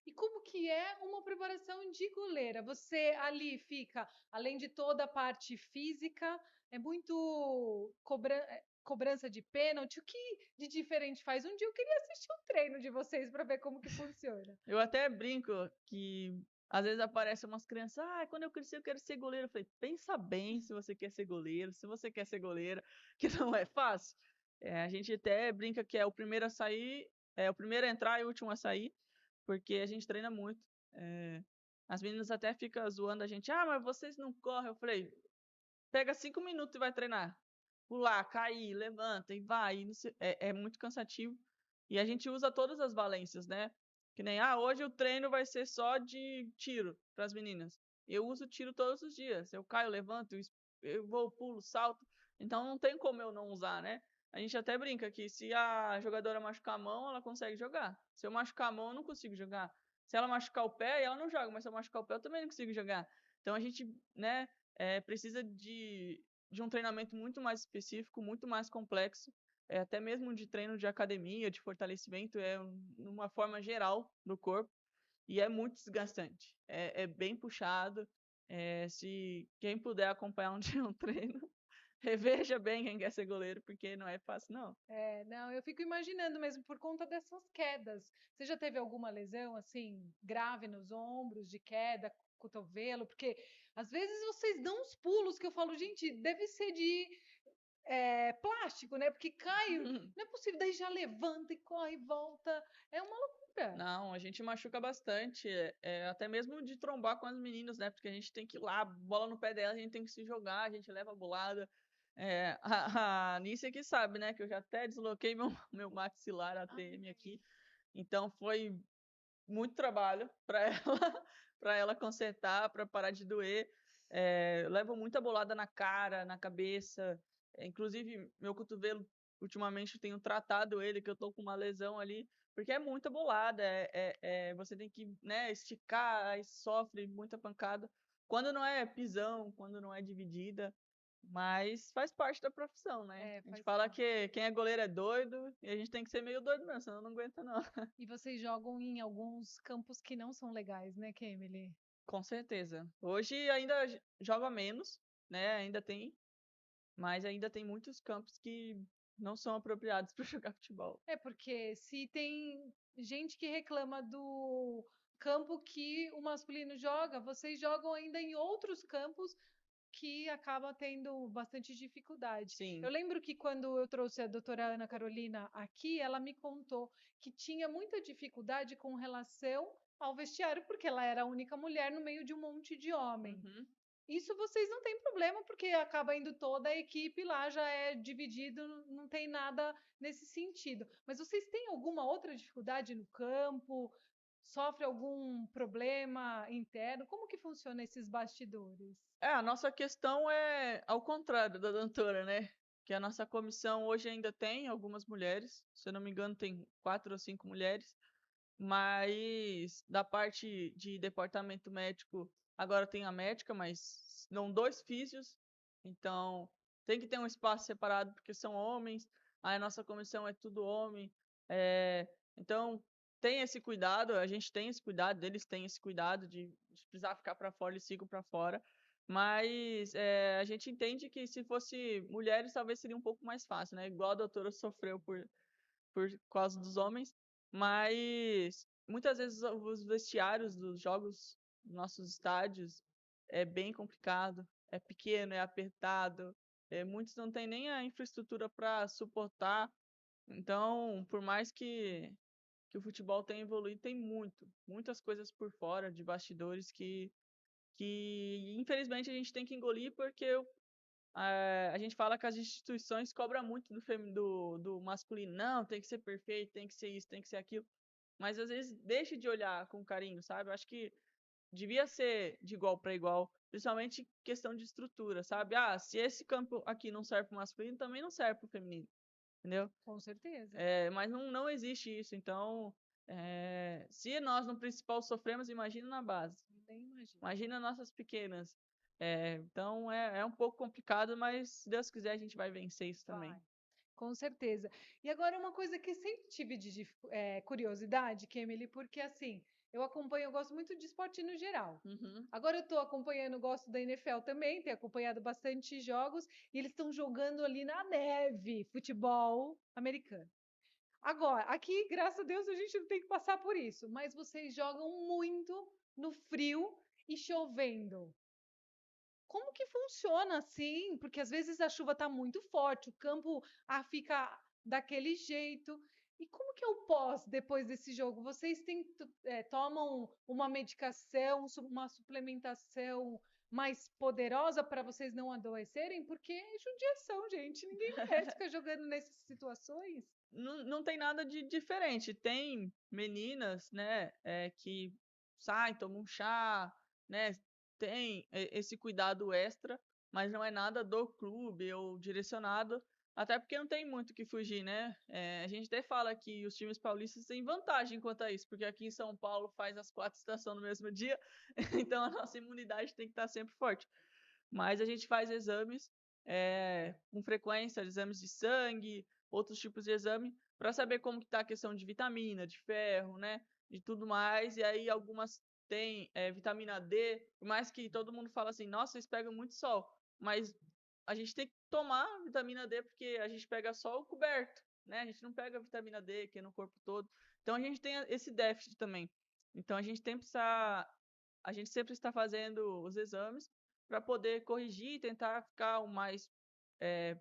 Speaker 1: E como que é uma preparação de goleira? Você ali fica, além de toda a parte física, é muito cobrança de pênalti. O que de diferente faz? Um dia eu queria assistir um treino de vocês para ver como que funciona.
Speaker 2: Eu até brinco que às vezes aparecem umas crianças, quando eu crescer eu quero ser goleiro. Eu falei, pensa bem se você quer ser goleiro, se você quer ser goleira, que não é fácil. A gente até brinca que é o primeiro a sair, é o primeiro a entrar e o último a sair, porque a gente treina muito. As meninas até ficam zoando a gente, mas vocês não correm. Eu falei, pega 5 minutos e vai treinar. Pular, cair, levanta e vai. E não sei- é muito cansativo. E a gente usa todas as valências, né? Que nem, hoje o treino vai ser só de tiro para as meninas. Eu uso tiro todos os dias. Eu caio, levanto, eu vou, pulo, salto. Então não tem como eu não usar, né? A gente até brinca que se a jogadora machucar a mão, ela consegue jogar. Se eu machucar a mão, eu não consigo jogar. Se ela machucar o pé, ela não joga, mas se eu machucar o pé, eu também não consigo jogar. Então a gente, né, precisa de um treinamento muito mais específico, muito mais complexo, até mesmo de treino de academia, de fortalecimento, uma forma geral do corpo, e é muito desgastante. É bem puxado. Se quem puder acompanhar um dia um treino, reveja bem quem quer ser goleiro, porque não é fácil, não.
Speaker 1: Não, eu fico imaginando mesmo por conta dessas quedas. Você já teve alguma lesão assim grave nos ombros, de queda, cotovelo? Porque às vezes vocês dão uns pulos que eu falo, gente, deve ser de plástico, né? Porque cai, não é possível, daí já levanta e corre e volta. É uma loucura.
Speaker 2: Não, a gente machuca bastante, até mesmo de trombar com as meninas, né? Porque a gente tem que ir lá, bola no pé dela, a gente tem que se jogar, a gente leva a bolada. A Nícia que sabe, né? Que eu já até desloquei meu maxilar ATM aqui. Então foi muito trabalho para ela, para ela consertar, para parar de doer. Eu levo muita bolada na cara, na cabeça. Inclusive, meu cotovelo, ultimamente, eu tenho tratado ele, que eu tô com uma lesão ali, porque é muita bolada. Você tem que, né, esticar, aí sofre muita pancada. Quando não é pisão, quando não é dividida, mas faz parte da profissão, né? A gente
Speaker 1: Faz
Speaker 2: fala
Speaker 1: parte.
Speaker 2: que quem é goleiro é doido, e a gente tem que ser meio doido mesmo, senão não aguenta, não.
Speaker 1: E vocês jogam em alguns campos que não são legais, né, Emily?
Speaker 2: Com certeza. Hoje ainda joga menos, né? Ainda tem, mas ainda tem muitos campos que não são apropriados para jogar futebol.
Speaker 1: É porque se tem gente que reclama do campo que o masculino joga, vocês jogam ainda em outros campos que acaba tendo bastante dificuldade. Eu
Speaker 2: Sim.
Speaker 1: lembro que quando eu trouxe a doutora Ana Carolina aqui, ela me contou que tinha muita dificuldade com relação ao vestiário, porque ela era a única mulher no meio de um monte de homem.
Speaker 2: Uhum.
Speaker 1: Isso vocês não têm problema, porque acaba indo toda a equipe lá, já é dividido, não tem nada nesse sentido. Mas vocês têm alguma outra dificuldade no campo? Sofre algum problema interno? Como que funciona esses bastidores?
Speaker 2: A nossa questão é ao contrário da doutora, né? Que a nossa comissão hoje ainda tem algumas mulheres, se eu não me engano, tem 4 ou 5 mulheres, mas da parte de departamento médico, Agora tem a médica, mas não 2 físios, então tem que ter um espaço separado porque são homens, aí a nossa comissão é tudo homem, então tem esse cuidado, a gente tem esse cuidado, eles têm esse cuidado de precisar ficar para fora, eles ficam para fora, mas a gente entende que se fosse mulheres talvez seria um pouco mais fácil, né? Igual a doutora sofreu por causa dos homens, mas muitas vezes os vestiários dos jogos dos nossos estádios é bem complicado, é pequeno, é apertado, muitos não têm nem a infraestrutura para suportar. Então, por mais que o futebol tenha evoluído, tem muitas coisas por fora de bastidores que infelizmente a gente tem que engolir porque a gente fala que as instituições cobram muito do masculino. Não, tem que ser perfeito, tem que ser isso, tem que ser aquilo. Mas às vezes deixa de olhar com carinho, sabe? Eu acho que devia ser de igual para igual, principalmente questão de estrutura, sabe? Ah, se esse campo aqui não serve para o masculino, também não serve para o feminino, entendeu?
Speaker 1: Com certeza.
Speaker 2: Mas não existe isso. Então, se nós no principal sofremos, imagina na base.
Speaker 1: Nem imagino.
Speaker 2: Imagina nossas pequenas. Então é um pouco complicado, mas se Deus quiser a gente vai vencer isso também.
Speaker 1: Vai, com certeza. E agora uma coisa que sempre tive curiosidade, Emily, porque assim, eu acompanho, eu gosto muito de esporte no geral.
Speaker 2: Uhum.
Speaker 1: Agora eu estou acompanhando, gosto da NFL também, tenho acompanhado bastante jogos, e eles estão jogando ali na neve, futebol americano. Agora, aqui, graças a Deus, a gente não tem que passar por isso, mas vocês jogam muito no frio e chovendo. Como que funciona assim? Porque às vezes a chuva está muito forte, o campo fica daquele jeito. E como que é o pós depois desse jogo? Vocês tomam uma medicação, uma suplementação mais poderosa para vocês não adoecerem? Porque é judiação, gente. Ninguém merece ficar jogando nessas situações.
Speaker 2: Não tem nada de diferente. Tem meninas, né, que saem, tomam um chá, né, tem esse cuidado extra, mas não é nada do clube ou direcionado, até porque não tem muito o que fugir, né? A gente até fala que os times paulistas têm vantagem quanto a isso, porque aqui em São Paulo faz as 4 estações no mesmo dia, então a nossa imunidade tem que estar sempre forte. Mas a gente faz exames com frequência, exames de sangue, outros tipos de exame, para saber como que está a questão de vitamina, de ferro, né, de tudo mais. E aí algumas têm vitamina D, por mais que todo mundo fala assim, nossa, vocês pegam muito sol, mas a gente tem que tomar vitamina D porque a gente pega sol coberto, né? A gente não pega vitamina D que é no corpo todo. Então a gente tem esse déficit também. Então a gente sempre está fazendo os exames para poder corrigir e tentar ficar o mais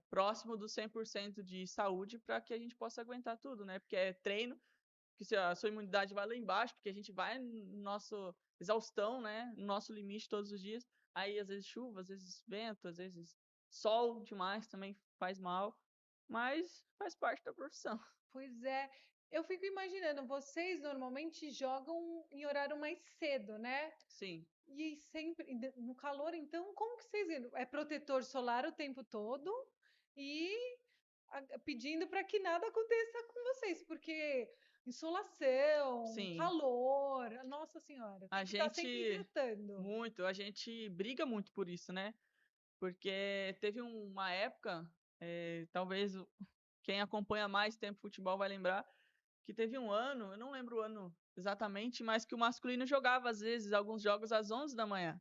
Speaker 2: próximo do 100% de saúde para que a gente possa aguentar tudo, né? Porque é treino, que se a sua imunidade vai lá embaixo, porque a gente vai no nosso exaustão, né? No nosso limite todos os dias. Aí, às vezes, chuva, às vezes vento, às vezes sol demais também faz mal, mas faz parte da profissão.
Speaker 1: Pois é. Eu fico imaginando, vocês normalmente jogam em horário mais cedo, né?
Speaker 2: Sim.
Speaker 1: E sempre no calor, então, como que vocês é protetor solar o tempo todo e pedindo para que nada aconteça com vocês, porque insolação,
Speaker 2: Sim.
Speaker 1: calor, nossa senhora, tem
Speaker 2: A
Speaker 1: que estar sempre
Speaker 2: gente
Speaker 1: hidratando.
Speaker 2: a gente briga muito por isso, né? Porque teve uma época, talvez quem acompanha mais tempo futebol vai lembrar, que teve um ano, eu não lembro o ano exatamente, mas que o masculino jogava às vezes alguns jogos às 11 da manhã.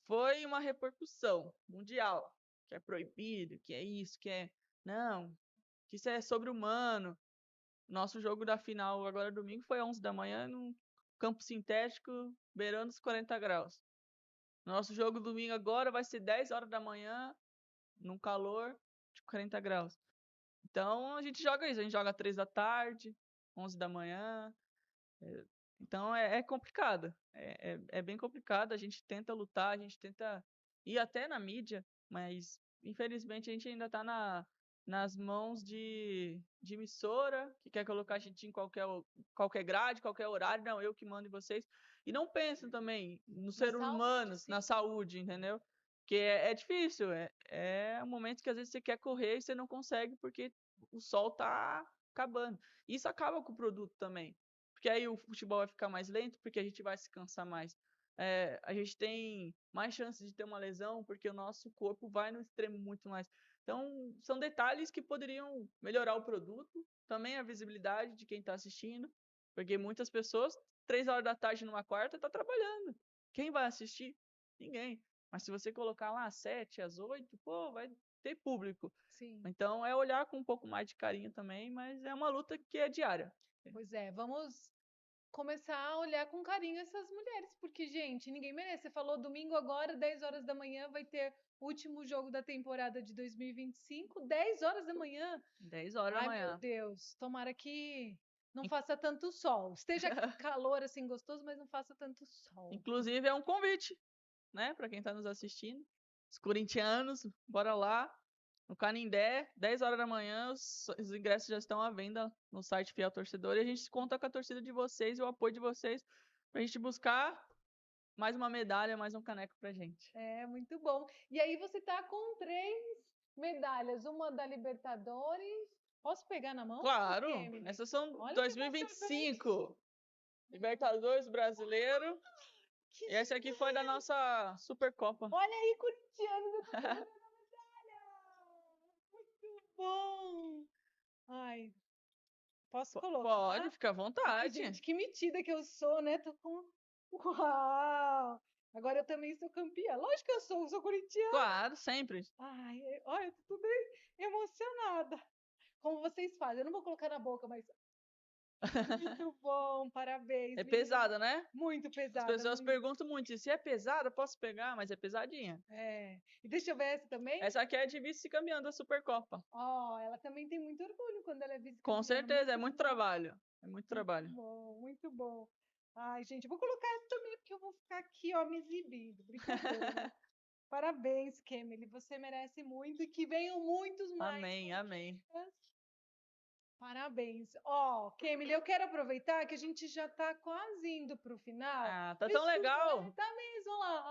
Speaker 2: Foi uma repercussão mundial, que é proibido, que é isso, que é não, que isso é sobre-humano. Nosso jogo da final agora domingo foi às 11 da manhã num campo sintético beirando os 40 graus. Nosso jogo domingo agora vai ser 10 horas da manhã num calor de 40 graus. Então a gente joga isso, a gente joga 3 da tarde, 11 da manhã. Então é complicado, é bem complicado. A gente tenta lutar, a gente tenta ir até na mídia, mas infelizmente a gente ainda está nas mãos de emissora que quer colocar a gente em qualquer grade, qualquer horário. Não, eu que mando em vocês. E não pensam também no
Speaker 1: Na
Speaker 2: ser
Speaker 1: saúde,
Speaker 2: humano,
Speaker 1: sim.
Speaker 2: na saúde, entendeu? Porque é difícil, é um momento que às vezes você quer correr e você não consegue porque o sol tá acabando. Isso acaba com o produto também. Porque aí o futebol vai ficar mais lento, porque a gente vai se cansar mais. a gente tem mais chance de ter uma lesão, porque o nosso corpo vai no extremo muito mais. Então, são detalhes que poderiam melhorar o produto, também a visibilidade de quem está assistindo, porque muitas pessoas, 3 horas da tarde numa quarta, tá trabalhando. Quem vai assistir? Ninguém. Mas se você colocar lá às 7, às 8, pô, vai ter público.
Speaker 1: Sim.
Speaker 2: Então, é olhar com um pouco mais de carinho também, mas é uma luta que é diária.
Speaker 1: Pois é, vamos começar a olhar com carinho essas mulheres, porque, gente, ninguém merece. Você falou domingo agora, 10 horas da manhã, vai ter o último jogo da temporada de 2025, 10 horas da manhã.
Speaker 2: 10 horas da
Speaker 1: Ai, meu
Speaker 2: manhã.
Speaker 1: Deus, tomara que não faça tanto sol. Esteja calor assim gostoso, mas não faça tanto sol.
Speaker 2: Inclusive, é um convite, né, para quem está nos assistindo. Os corintianos, bora lá. No Canindé, 10 horas da manhã, os ingressos já estão à venda no site Fiel Torcedor. E a gente conta com a torcida de vocês e o apoio de vocês pra gente buscar mais uma medalha, mais um caneco pra gente.
Speaker 1: É, muito bom. E aí você tá com 3 medalhas, uma da Libertadores. Posso pegar na mão?
Speaker 2: Claro,
Speaker 1: Emily?
Speaker 2: essas são
Speaker 1: Olha que
Speaker 2: 2025. Libertadores Brasileiro.
Speaker 1: Que
Speaker 2: E essa aqui foi da nossa Supercopa.
Speaker 1: Olha aí, corintianos, eu tô segurando a medalha! Muito bom! Ai, posso colocar?
Speaker 2: Pode, fica à
Speaker 1: Ai,
Speaker 2: vontade.
Speaker 1: gente, que metida que eu sou, né? Tô com... Uau! Agora eu também sou campeã. Lógico que eu sou corintiana.
Speaker 2: Claro, sempre.
Speaker 1: Ai, olha, eu tô tudo emocionada. Como vocês fazem? Eu não vou colocar na boca, mas muito bom, parabéns.
Speaker 2: É
Speaker 1: menina.
Speaker 2: pesada, né?
Speaker 1: Muito
Speaker 2: As
Speaker 1: pesada.
Speaker 2: pessoas perguntam muito, se é pesada, posso pegar, mas é pesadinha.
Speaker 1: É. E deixa eu ver essa também.
Speaker 2: Essa aqui é de vice-campeã da Supercopa.
Speaker 1: Ó, ela também tem muito orgulho quando ela é vice-campeã.
Speaker 2: Com certeza, é muito
Speaker 1: bom.
Speaker 2: trabalho. É muito trabalho.
Speaker 1: Muito bom, muito bom. Ai, gente, eu vou colocar essa também, porque eu vou ficar aqui, ó, me exibindo. Brincadeira. Parabéns, Kemily. Você merece muito e que venham muitos mais.
Speaker 2: Amém, amém.
Speaker 1: Parabéns. Ó, Kemily, eu quero aproveitar que a gente já tá quase indo pro final.
Speaker 2: Ah, tá
Speaker 1: Me
Speaker 2: tão
Speaker 1: desculpa,
Speaker 2: legal.
Speaker 1: tá mesmo lá.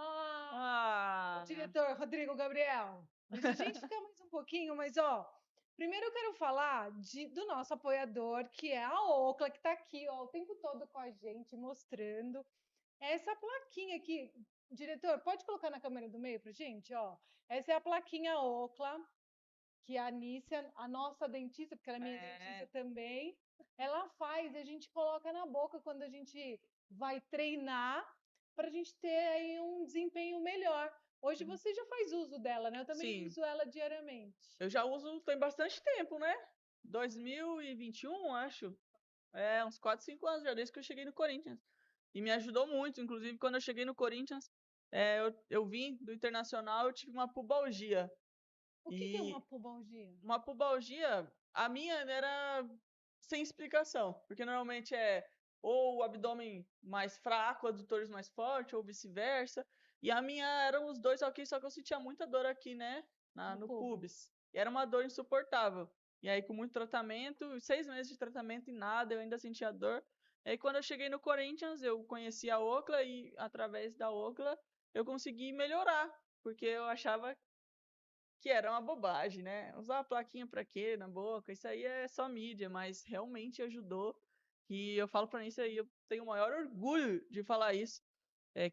Speaker 2: Ah,
Speaker 1: Diretor Rodrigo Gabriel. Deixa a gente ficar mais um pouquinho, mas ó, primeiro eu quero falar do nosso apoiador, que é a Ocla, que está aqui ó, o tempo todo com a gente, mostrando essa plaquinha aqui. Diretor, pode colocar na câmera do meio pra gente? Ó, essa é a plaquinha Ocla, que a Anícia, a nossa dentista, porque ela é minha dentista também, ela faz e a gente coloca na boca quando a gente vai treinar, para a gente ter aí um desempenho melhor. Hoje você já faz uso dela, né? Eu também
Speaker 2: sim.
Speaker 1: uso ela diariamente.
Speaker 2: Eu já uso tem bastante tempo, né? 2021, acho. É, uns 4, 5 anos já, desde que eu cheguei no Corinthians. E me ajudou muito, inclusive quando eu cheguei no Corinthians, eu vim do Internacional, eu tive uma pubalgia.
Speaker 1: O que é uma pubalgia?
Speaker 2: Uma pubalgia, a minha era sem explicação, porque normalmente é ou o abdômen mais fraco, adutores mais forte, ou vice-versa. E a minha eram os dois aqui, só que eu sentia muita dor aqui, né? No pubis. E era uma dor insuportável. E aí, com muito tratamento, 6 meses de tratamento e nada, eu ainda sentia dor. E aí, quando eu cheguei no Corinthians, eu conheci a Ocla e, através da Ocla, eu consegui melhorar, porque eu achava que era uma bobagem, né? Usar a plaquinha pra quê na boca? Isso aí é só mídia, mas realmente ajudou. E eu falo pra isso aí, eu tenho o maior orgulho de falar isso.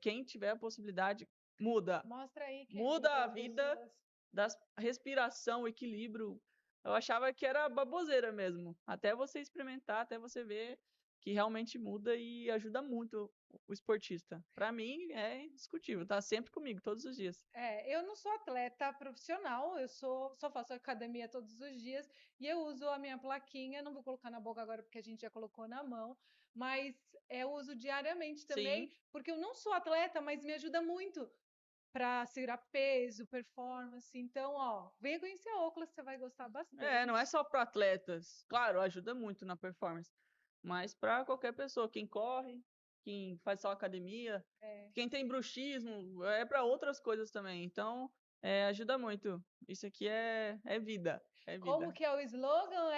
Speaker 2: Quem tiver a possibilidade, muda.
Speaker 1: Mostra aí,
Speaker 2: muda a vida, da respiração, equilíbrio. Eu achava que era baboseira mesmo. Até você experimentar, até você ver que realmente muda e ajuda muito o esportista. Para mim é indiscutível, tá sempre comigo todos os dias.
Speaker 1: Eu não sou atleta profissional, eu só faço academia todos os dias e eu uso a minha plaquinha, não vou colocar na boca agora porque a gente já colocou na mão, mas eu uso diariamente também, porque eu não sou atleta, mas me ajuda muito para segurar peso, performance. Então, ó, venha conhecer a Ocla, você vai gostar bastante.
Speaker 2: Não é só para atletas. Claro, ajuda muito na performance, mas para qualquer pessoa, quem corre, quem faz só academia, quem tem bruxismo, é para outras coisas também. Então, ajuda muito. Isso aqui é vida.
Speaker 1: Como que é o slogan?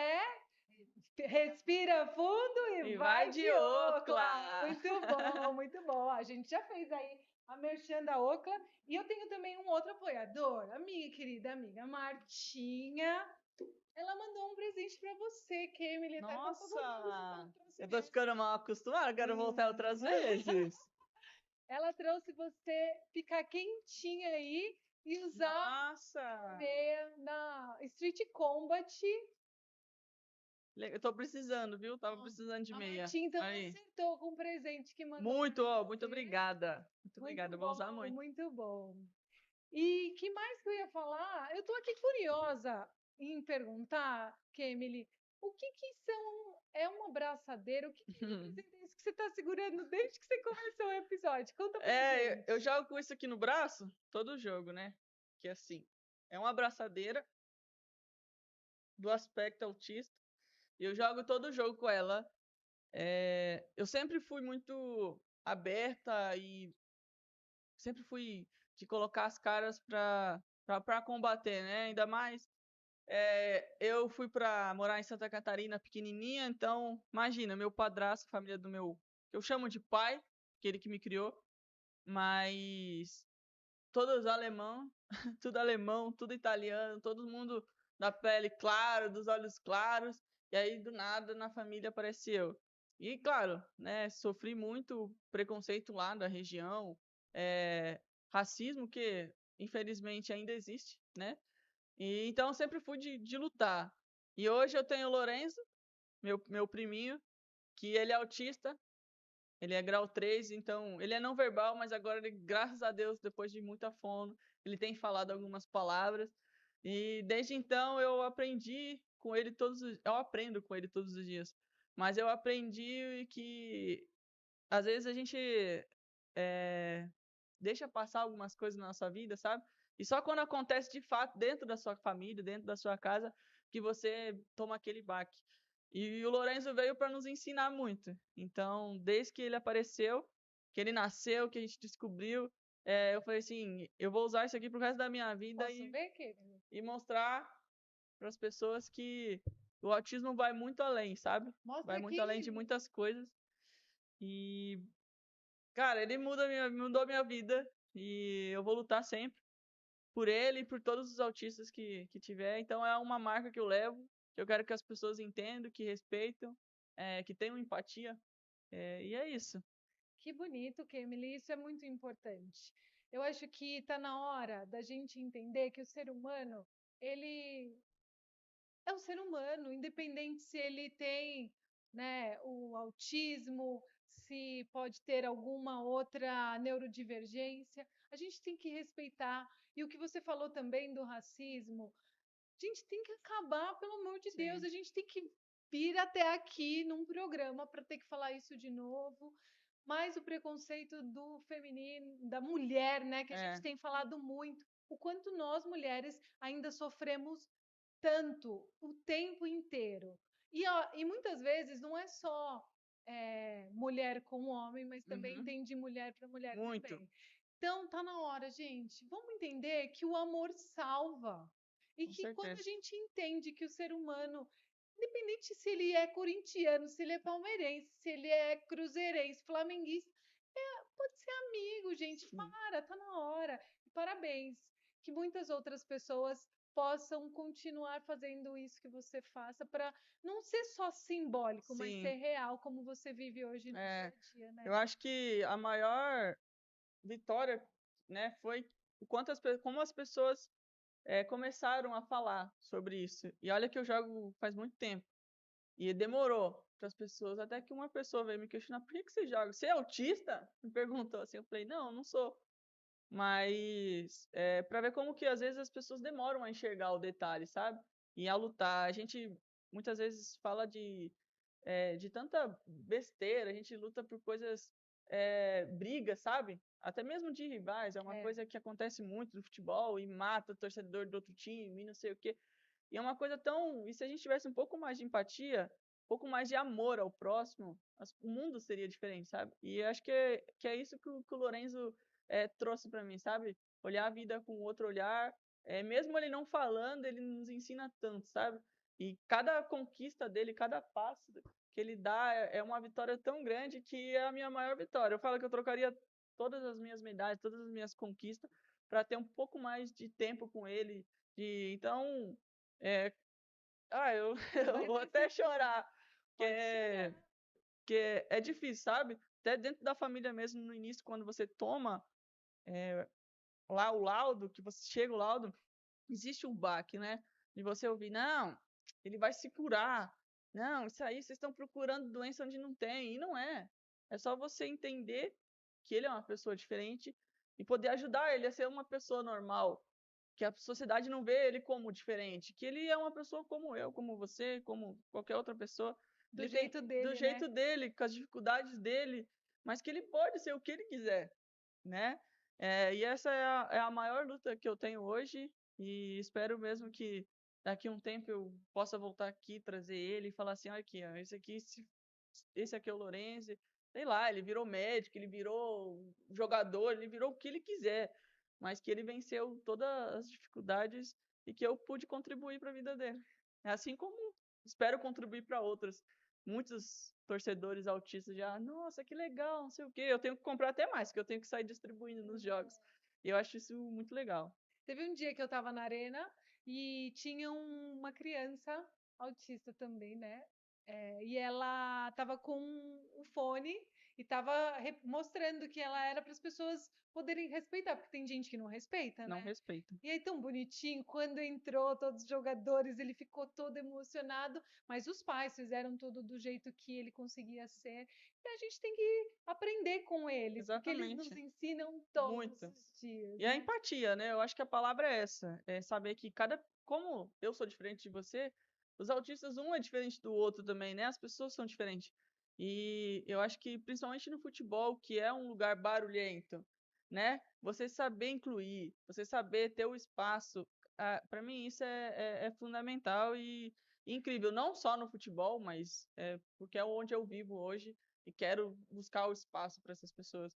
Speaker 1: Respira fundo e vai de Ocla. Muito bom, muito bom. A gente já fez aí a merchan da Ocla. E eu tenho também um outro apoiador, a minha querida amiga Martinha. Ela mandou um presente para você, Kemily.
Speaker 2: Nossa! Eu tô ficando mal acostumada, quero voltar outras vezes.
Speaker 1: Ela trouxe você ficar quentinha aí e usar
Speaker 2: Nossa!
Speaker 1: meia na Street Combat.
Speaker 2: Eu tô precisando, viu? Tava
Speaker 1: Ó,
Speaker 2: precisando de
Speaker 1: a
Speaker 2: meia.
Speaker 1: Martim, então,
Speaker 2: Aí.
Speaker 1: acertou com o presente que mandou para
Speaker 2: Muito, ó, muito
Speaker 1: você.
Speaker 2: obrigada. Muito
Speaker 1: Muito
Speaker 2: obrigada, eu vou usar
Speaker 1: bom,
Speaker 2: muito.
Speaker 1: muito bom. E que mais que eu ia falar? Eu tô aqui curiosa em perguntar, Kemily, o que que são, é uma abraçadeira? O que que representa isso que você está segurando desde que você começou o episódio? Conta pra
Speaker 2: Eu
Speaker 1: gente.
Speaker 2: jogo com isso aqui no braço, todo jogo, né? Que é assim, é uma abraçadeira do aspecto autista. E eu jogo todo jogo com ela. Eu sempre fui muito aberta e sempre fui de colocar as caras pra combater, né? Ainda mais, eu fui pra morar em Santa Catarina pequenininha, então, imagina, meu padrasto, família do meu, eu chamo de pai, aquele que me criou, mas todos alemão, tudo alemão, tudo italiano, todo mundo da pele clara, dos olhos claros, e aí do nada na família apareceu. E claro, né, sofri muito preconceito lá da região, racismo que infelizmente ainda existe, né? E então sempre fui de lutar. E hoje eu tenho o Lorenzo, meu priminho, que ele é autista, ele é grau 3, então ele é não verbal, mas agora, graças a Deus, depois de muita fono, ele tem falado algumas palavras. E desde então eu aprendi com ele eu aprendo com ele todos os dias. Mas eu aprendi que às vezes a gente é, deixa passar algumas coisas na nossa vida, sabe? E só quando acontece de fato dentro da sua família, dentro da sua casa, que você toma aquele baque. E o Lorenzo veio para nos ensinar muito. Então, desde que ele apareceu, que ele nasceu, que a gente descobriu, eu falei assim, eu vou usar isso aqui pro resto da minha vida
Speaker 1: Posso ver, Kemily?
Speaker 2: e mostrar para as pessoas que o autismo vai muito além, sabe?
Speaker 1: Mostra
Speaker 2: Vai muito além de
Speaker 1: aqui.
Speaker 2: muitas coisas. E, cara, ele mudou minha vida e eu vou lutar sempre por ele e por todos os autistas que tiver. Então é uma marca que eu levo, que eu quero que as pessoas entendam, que respeitam, que tenham empatia. E é isso.
Speaker 1: Que bonito, Kemily, isso é muito importante. Eu acho que está na hora da gente entender que o ser humano, ele é um ser humano, independente se ele tem, né, o autismo, se pode ter alguma outra neurodivergência, a gente tem que respeitar. E o que você falou também do racismo, a gente tem que acabar, pelo amor de Deus,
Speaker 2: Sim.
Speaker 1: a gente tem que vir até aqui num programa para ter que falar isso de novo. Mas o preconceito do feminino, da mulher, né, que a gente
Speaker 2: É,
Speaker 1: tem falado muito, o quanto nós mulheres ainda sofremos tanto o tempo inteiro. E muitas vezes não é só mulher com homem, mas também
Speaker 2: uhum,
Speaker 1: tem de mulher para mulher
Speaker 2: muito,
Speaker 1: também. Então tá na hora, gente. Vamos entender que o amor salva. E
Speaker 2: com
Speaker 1: que quando a
Speaker 2: certeza.
Speaker 1: gente entende que o ser humano, independente se ele é corintiano, se ele é palmeirense, se ele é cruzeirense, flamenguista, pode ser amigo, gente.
Speaker 2: Sim.
Speaker 1: Tá na hora. E parabéns. Que muitas outras pessoas possam continuar fazendo isso que você faça para não ser só simbólico, mas
Speaker 2: Sim.
Speaker 1: ser real, como você vive hoje no dia
Speaker 2: É,
Speaker 1: a dia,
Speaker 2: eu
Speaker 1: né?
Speaker 2: acho que a maior vitória, né, foi como as pessoas começaram a falar sobre isso. E olha que eu jogo faz muito tempo. E demorou para as pessoas, até que uma pessoa veio me questionar: por que que você joga? Você é autista? Me perguntou assim. Eu falei: não, não sou. Mas para ver como que às vezes as pessoas demoram a enxergar o detalhe, sabe? E a lutar. A gente muitas vezes fala de tanta besteira, a gente luta por coisas, brigas, sabe? Até mesmo de rivais, é uma
Speaker 1: É.
Speaker 2: coisa que acontece muito no futebol e mata o torcedor do outro time, e não sei o quê. E é uma coisa tão. E se a gente tivesse um pouco mais de empatia, um pouco mais de amor ao próximo, o mundo seria diferente, sabe? E eu acho que é isso que o Lorenzo trouxe para mim, sabe? Olhar a vida com outro olhar. Mesmo ele não falando, ele nos ensina tanto, sabe? E cada conquista dele, cada passo que ele dá é uma vitória tão grande que é a minha maior vitória. Eu falo que eu trocaria todas as minhas medalhas, todas as minhas conquistas, para ter um pouco mais de tempo com ele. Então, é, eu, eu
Speaker 1: Vai
Speaker 2: vou
Speaker 1: ter
Speaker 2: até
Speaker 1: certeza.
Speaker 2: chorar, que
Speaker 1: Pode chorar.
Speaker 2: é, que é difícil, sabe? até dentro da família mesmo, no início, quando você toma lá o laudo, que você chega o laudo, existe um baque, né? De você ouvir, não, ele vai se curar. Não, isso aí vocês estão procurando doença onde não tem. E não é. É só você entender que ele é uma pessoa diferente e poder ajudar ele a ser uma pessoa normal. Que a sociedade não vê ele como diferente. Que ele é uma pessoa como eu, como você, como qualquer outra pessoa.
Speaker 1: Do
Speaker 2: Ele tem
Speaker 1: jeito
Speaker 2: do
Speaker 1: dele, né?
Speaker 2: jeito dele, com as dificuldades dele, mas que ele pode ser o que ele quiser, né? E essa é a maior luta que eu tenho hoje e espero mesmo que daqui a um tempo eu possa voltar aqui, trazer ele e falar assim, olha aqui, ó, esse aqui é o Lorenzi, sei lá, ele virou médico, ele virou jogador, ele virou o que ele quiser, mas que ele venceu todas as dificuldades e que eu pude contribuir para a vida dele. Assim como espero contribuir para outras. Muitos torcedores autistas já, nossa, que legal, não sei o quê. Eu tenho que comprar até mais, porque eu tenho que sair distribuindo nos jogos. E eu acho isso muito legal.
Speaker 1: Teve um dia que eu estava na arena e tinha uma criança autista também, né? E ela estava com um fone e estava mostrando que ela era para as pessoas poderem respeitar, porque tem gente que não respeita,
Speaker 2: Não
Speaker 1: né?
Speaker 2: respeito.
Speaker 1: E aí, tão bonitinho, quando entrou todos os jogadores, ele ficou todo emocionado, mas os pais fizeram tudo do jeito que ele conseguia ser. E a gente tem que aprender com eles, porque eles nos
Speaker 2: Exatamente.
Speaker 1: ensinam todos
Speaker 2: Muito.
Speaker 1: os dias,
Speaker 2: E a
Speaker 1: né?
Speaker 2: empatia, né? Eu acho que a palavra é essa. É saber que como eu sou diferente de você, os autistas, um é diferente do outro também, né? As pessoas são diferentes. E eu acho que, principalmente no futebol, que é um lugar barulhento, né? Você saber incluir, você saber ter o espaço, para mim isso é fundamental e incrível. Não só no futebol, mas porque é onde eu vivo hoje e quero buscar o espaço para essas pessoas.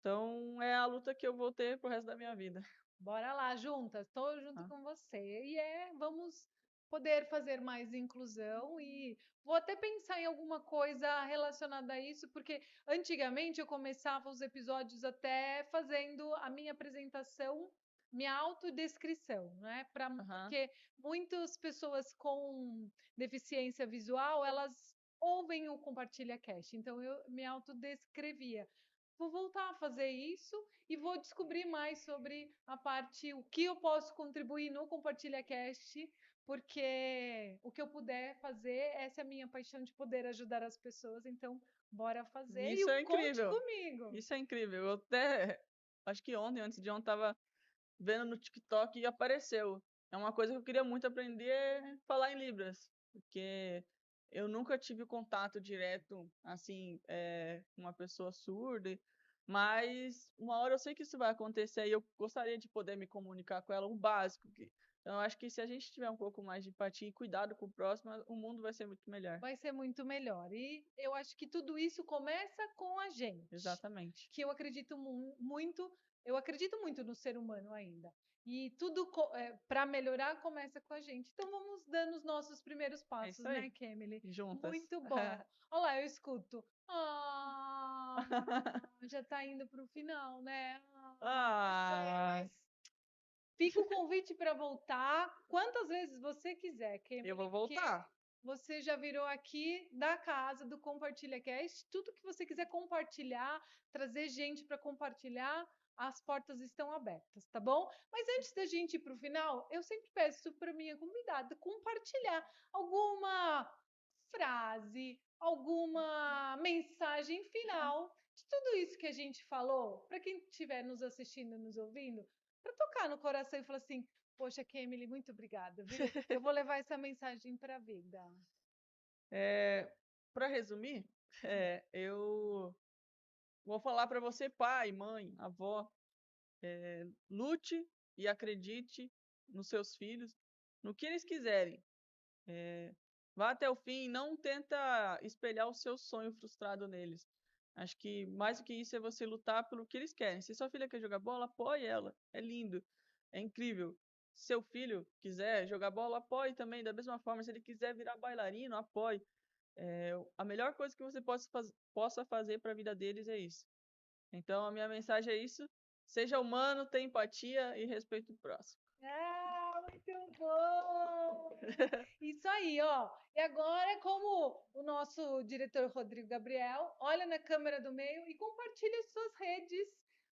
Speaker 2: Então, é a luta que eu vou ter pro resto da minha vida.
Speaker 1: Bora lá, juntas, estou junto
Speaker 2: Tá?
Speaker 1: com você. Vamos poder fazer mais inclusão e vou até pensar em alguma coisa relacionada a isso, porque antigamente eu começava os episódios até fazendo a minha apresentação, minha autodescrição, né?
Speaker 2: Aham.
Speaker 1: Porque muitas pessoas com deficiência visual, elas ouvem o Compartilha Cast, então eu me autodescrevia. Vou voltar a fazer isso e vou descobrir mais sobre a parte, o que eu posso contribuir no Compartilha Cast, porque o que eu puder fazer, essa é a minha paixão de poder ajudar as pessoas, então bora fazer
Speaker 2: Isso
Speaker 1: e
Speaker 2: é
Speaker 1: conte
Speaker 2: incrível.
Speaker 1: comigo.
Speaker 2: Isso é incrível. Eu até, acho que ontem, antes de ontem, tava vendo no TikTok e apareceu. É uma coisa que eu queria muito aprender é falar em Libras, porque eu nunca tive contato direto, assim, com uma pessoa surda, mas uma hora eu sei que isso vai acontecer e eu gostaria de poder me comunicar com ela, o básico. Então, eu acho que se a gente tiver um pouco mais de empatia e cuidado com o próximo, o mundo vai ser muito melhor.
Speaker 1: Vai ser muito melhor. E eu acho que tudo isso começa com a gente,
Speaker 2: Exatamente.
Speaker 1: que muito, eu acredito muito no ser humano ainda. E tudo para melhorar começa com a gente. Então vamos dando os nossos primeiros
Speaker 2: É isso
Speaker 1: passos,
Speaker 2: aí.
Speaker 1: né, Kemily?
Speaker 2: Juntas.
Speaker 1: Muito bom. Olha lá, eu escuto. Já está indo para o final, né? Pois é,
Speaker 2: Ah,
Speaker 1: mas fica o convite para voltar quantas vezes você quiser,
Speaker 2: eu
Speaker 1: Kemily,
Speaker 2: vou
Speaker 1: porque
Speaker 2: voltar.
Speaker 1: você já virou aqui da casa do Compartilha Cast. Tudo que você quiser compartilhar, trazer gente para compartilhar, as portas estão abertas, tá bom? Mas antes da gente ir para o final, eu sempre peço para minha convidada compartilhar alguma frase, alguma mensagem final de tudo isso que a gente falou, para quem estiver nos assistindo, nos ouvindo, para tocar no coração e falar assim: poxa, Kemily, muito obrigada, viu? Eu vou levar essa mensagem para a vida.
Speaker 2: Para resumir, eu vou falar para você, pai, mãe, avó, lute e acredite nos seus filhos, no que eles quiserem. Vá até o fim e não tenta espelhar o seu sonho frustrado neles. Acho que mais do que isso é você lutar pelo que eles querem. Se sua filha quer jogar bola, apoie ela. É lindo, é incrível. Se seu filho quiser jogar bola, apoie também. Da mesma forma, se ele quiser virar bailarino, apoie. A melhor coisa que você possa fazer para a vida deles é isso. Então, a minha mensagem é isso. Seja humano, tenha empatia e respeite o próximo.
Speaker 1: Muito bom! Isso aí, ó. E agora, como o nosso diretor Rodrigo Gabriel, olha na câmera do meio e compartilha as suas redes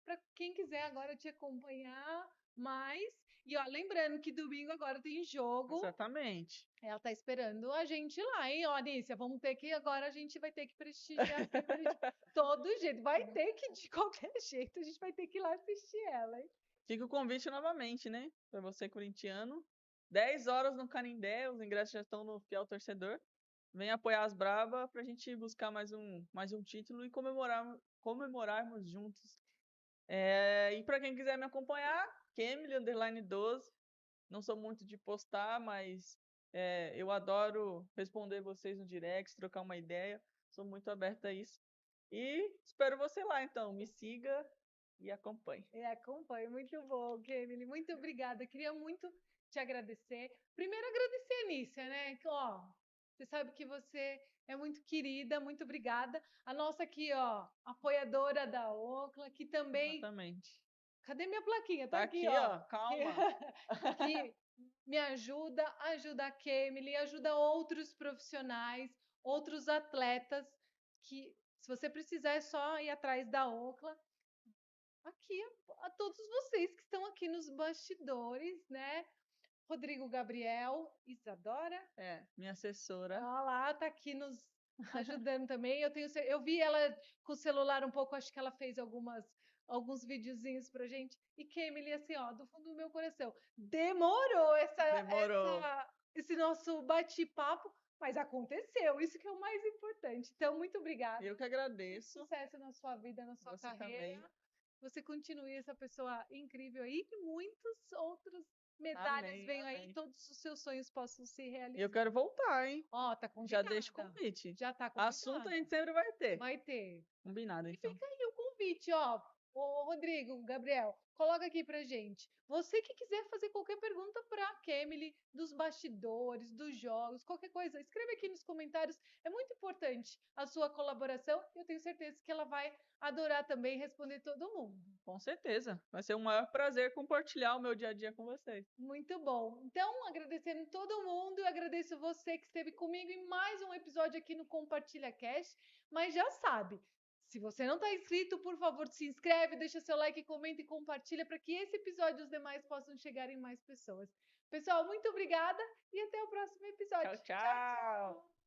Speaker 1: para quem quiser agora te acompanhar mais. E ó, lembrando que domingo agora tem jogo.
Speaker 2: Exatamente.
Speaker 1: Ela tá esperando a gente lá, hein? Ó, Anícia, vamos ter que agora a gente vai ter que prestigiar a Kimberly de todo jeito. Vai ter que, de qualquer jeito, a gente vai ter que ir lá assistir ela, hein?
Speaker 2: Fica o convite novamente, né? Para você, corintiano. 10 horas no Canindé, os ingressos já estão no Fiel Torcedor. Vem apoiar as Brava pra gente buscar mais um título e comemorarmos juntos. E para quem quiser me acompanhar, Kemily_12. Não sou muito de postar, mas eu adoro responder vocês no direct, trocar uma ideia. Sou muito aberta a isso. E espero você lá, então. Me siga e acompanhe.
Speaker 1: Acompanho. Muito bom, Kemily. Muito obrigada. Queria muito te agradecer. Primeiro, agradecer a Anícia, né? Que, ó, você sabe que você é muito querida. Muito obrigada. A nossa aqui, ó, apoiadora da Ocla, que também...
Speaker 2: Exatamente.
Speaker 1: Cadê minha plaquinha? Tá aqui,
Speaker 2: aqui,
Speaker 1: ó.
Speaker 2: Calma.
Speaker 1: Que me ajuda a Kemily, ajuda outros profissionais, outros atletas, que se você precisar é só ir atrás da Ocla. Aqui, a todos vocês que estão aqui nos bastidores, né? Rodrigo Gabriel, Isadora.
Speaker 2: Minha assessora.
Speaker 1: Ela lá tá aqui nos ajudando também. Eu vi ela com o celular um pouco, acho que ela fez alguns videozinhos pra gente. E Kemily, assim, ó, do fundo do meu coração. Demorou esse nosso bate-papo, mas aconteceu. Isso que é o mais importante. Então, muito obrigada.
Speaker 2: Eu que agradeço.
Speaker 1: Sucesso na sua vida, na sua carreira. Também. Você continue essa pessoa incrível aí e muitas outras medalhas venham aí, todos os seus sonhos possam se realizar.
Speaker 2: Eu quero voltar, hein?
Speaker 1: Ó, tá convidada.
Speaker 2: Já deixa o convite.
Speaker 1: Já tá convidada.
Speaker 2: Assunto a gente sempre vai ter.
Speaker 1: Vai ter.
Speaker 2: Combinado, então.
Speaker 1: E fica aí o convite, ó. Ô, Rodrigo, Gabriel, coloca aqui pra gente. Você que quiser fazer qualquer pergunta pra Kemily, dos bastidores, dos jogos, qualquer coisa, escreve aqui nos comentários. É muito importante a sua colaboração e eu tenho certeza que ela vai adorar também responder todo mundo.
Speaker 2: Com certeza. Vai ser um maior prazer compartilhar o meu dia a dia com vocês.
Speaker 1: Muito bom. Então, agradecendo todo mundo, eu agradeço você que esteve comigo em mais um episódio aqui no Compartilha Cast. Mas já sabe, se você não está inscrito, por favor, se inscreve, deixa seu like, comenta e compartilha para que esse episódio e os demais possam chegar em mais pessoas. Pessoal, muito obrigada e até o próximo episódio.
Speaker 2: Tchau, tchau.